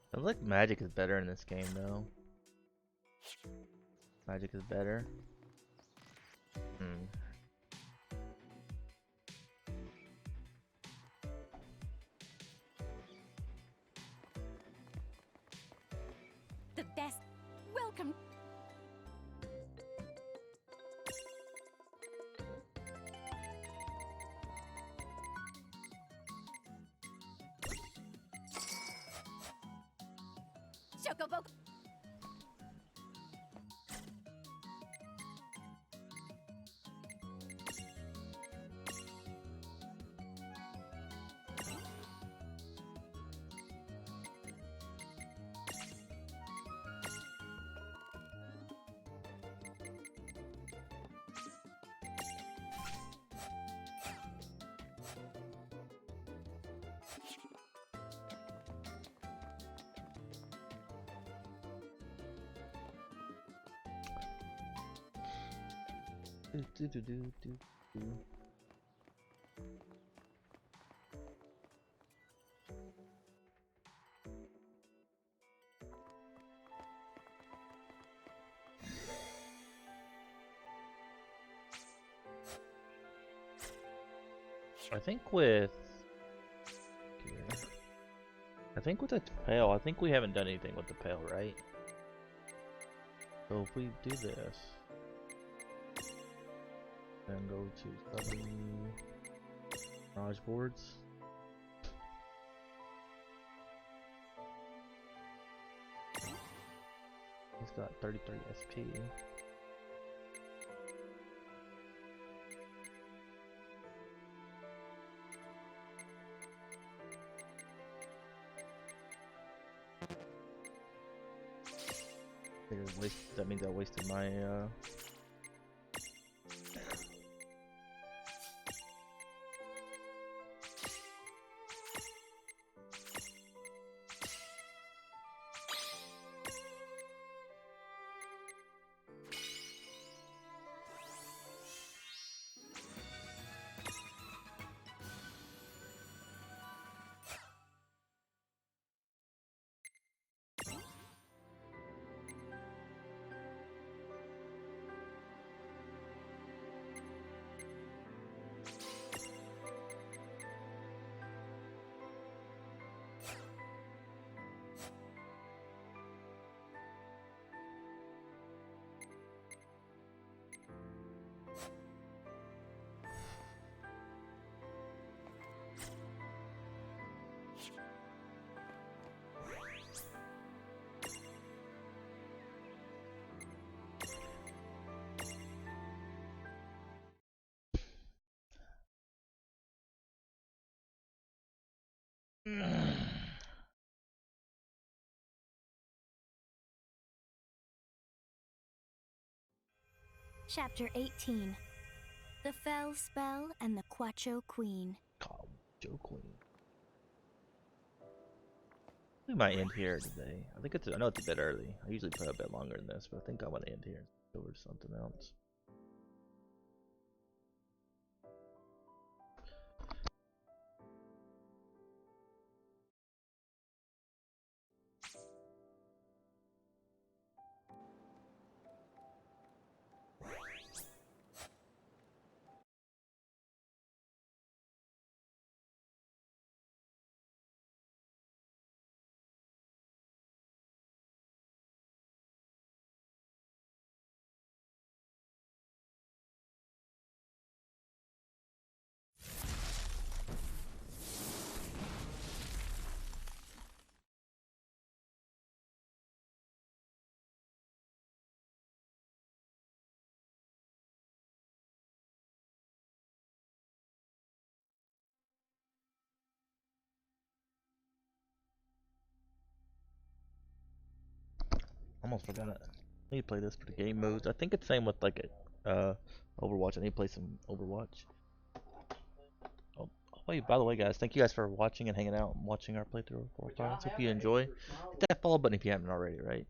I feel like magic is better in this game though. Magic is better. The best. Welcome. Chocobo. I think with the pail, I think we haven't done anything with the pail, right? So if we do this, then go to 7 garage boards. He's got 33 SP. That means I wasted my Chapter 18. The Fell Spell and the Quacho Queen. Quacho Queen. We might end here today. I know it's a bit early. I usually play a bit longer than this, but I think I want to end here and go over to something else. Almost forgot it. I need to play this for the game modes. I think it's same with like Overwatch. I need to play some Overwatch. Oh, wait, by the way, guys, thank you guys for watching and hanging out and watching our playthrough of 4 Hope you enjoy. Hit that follow button if you haven't already, right?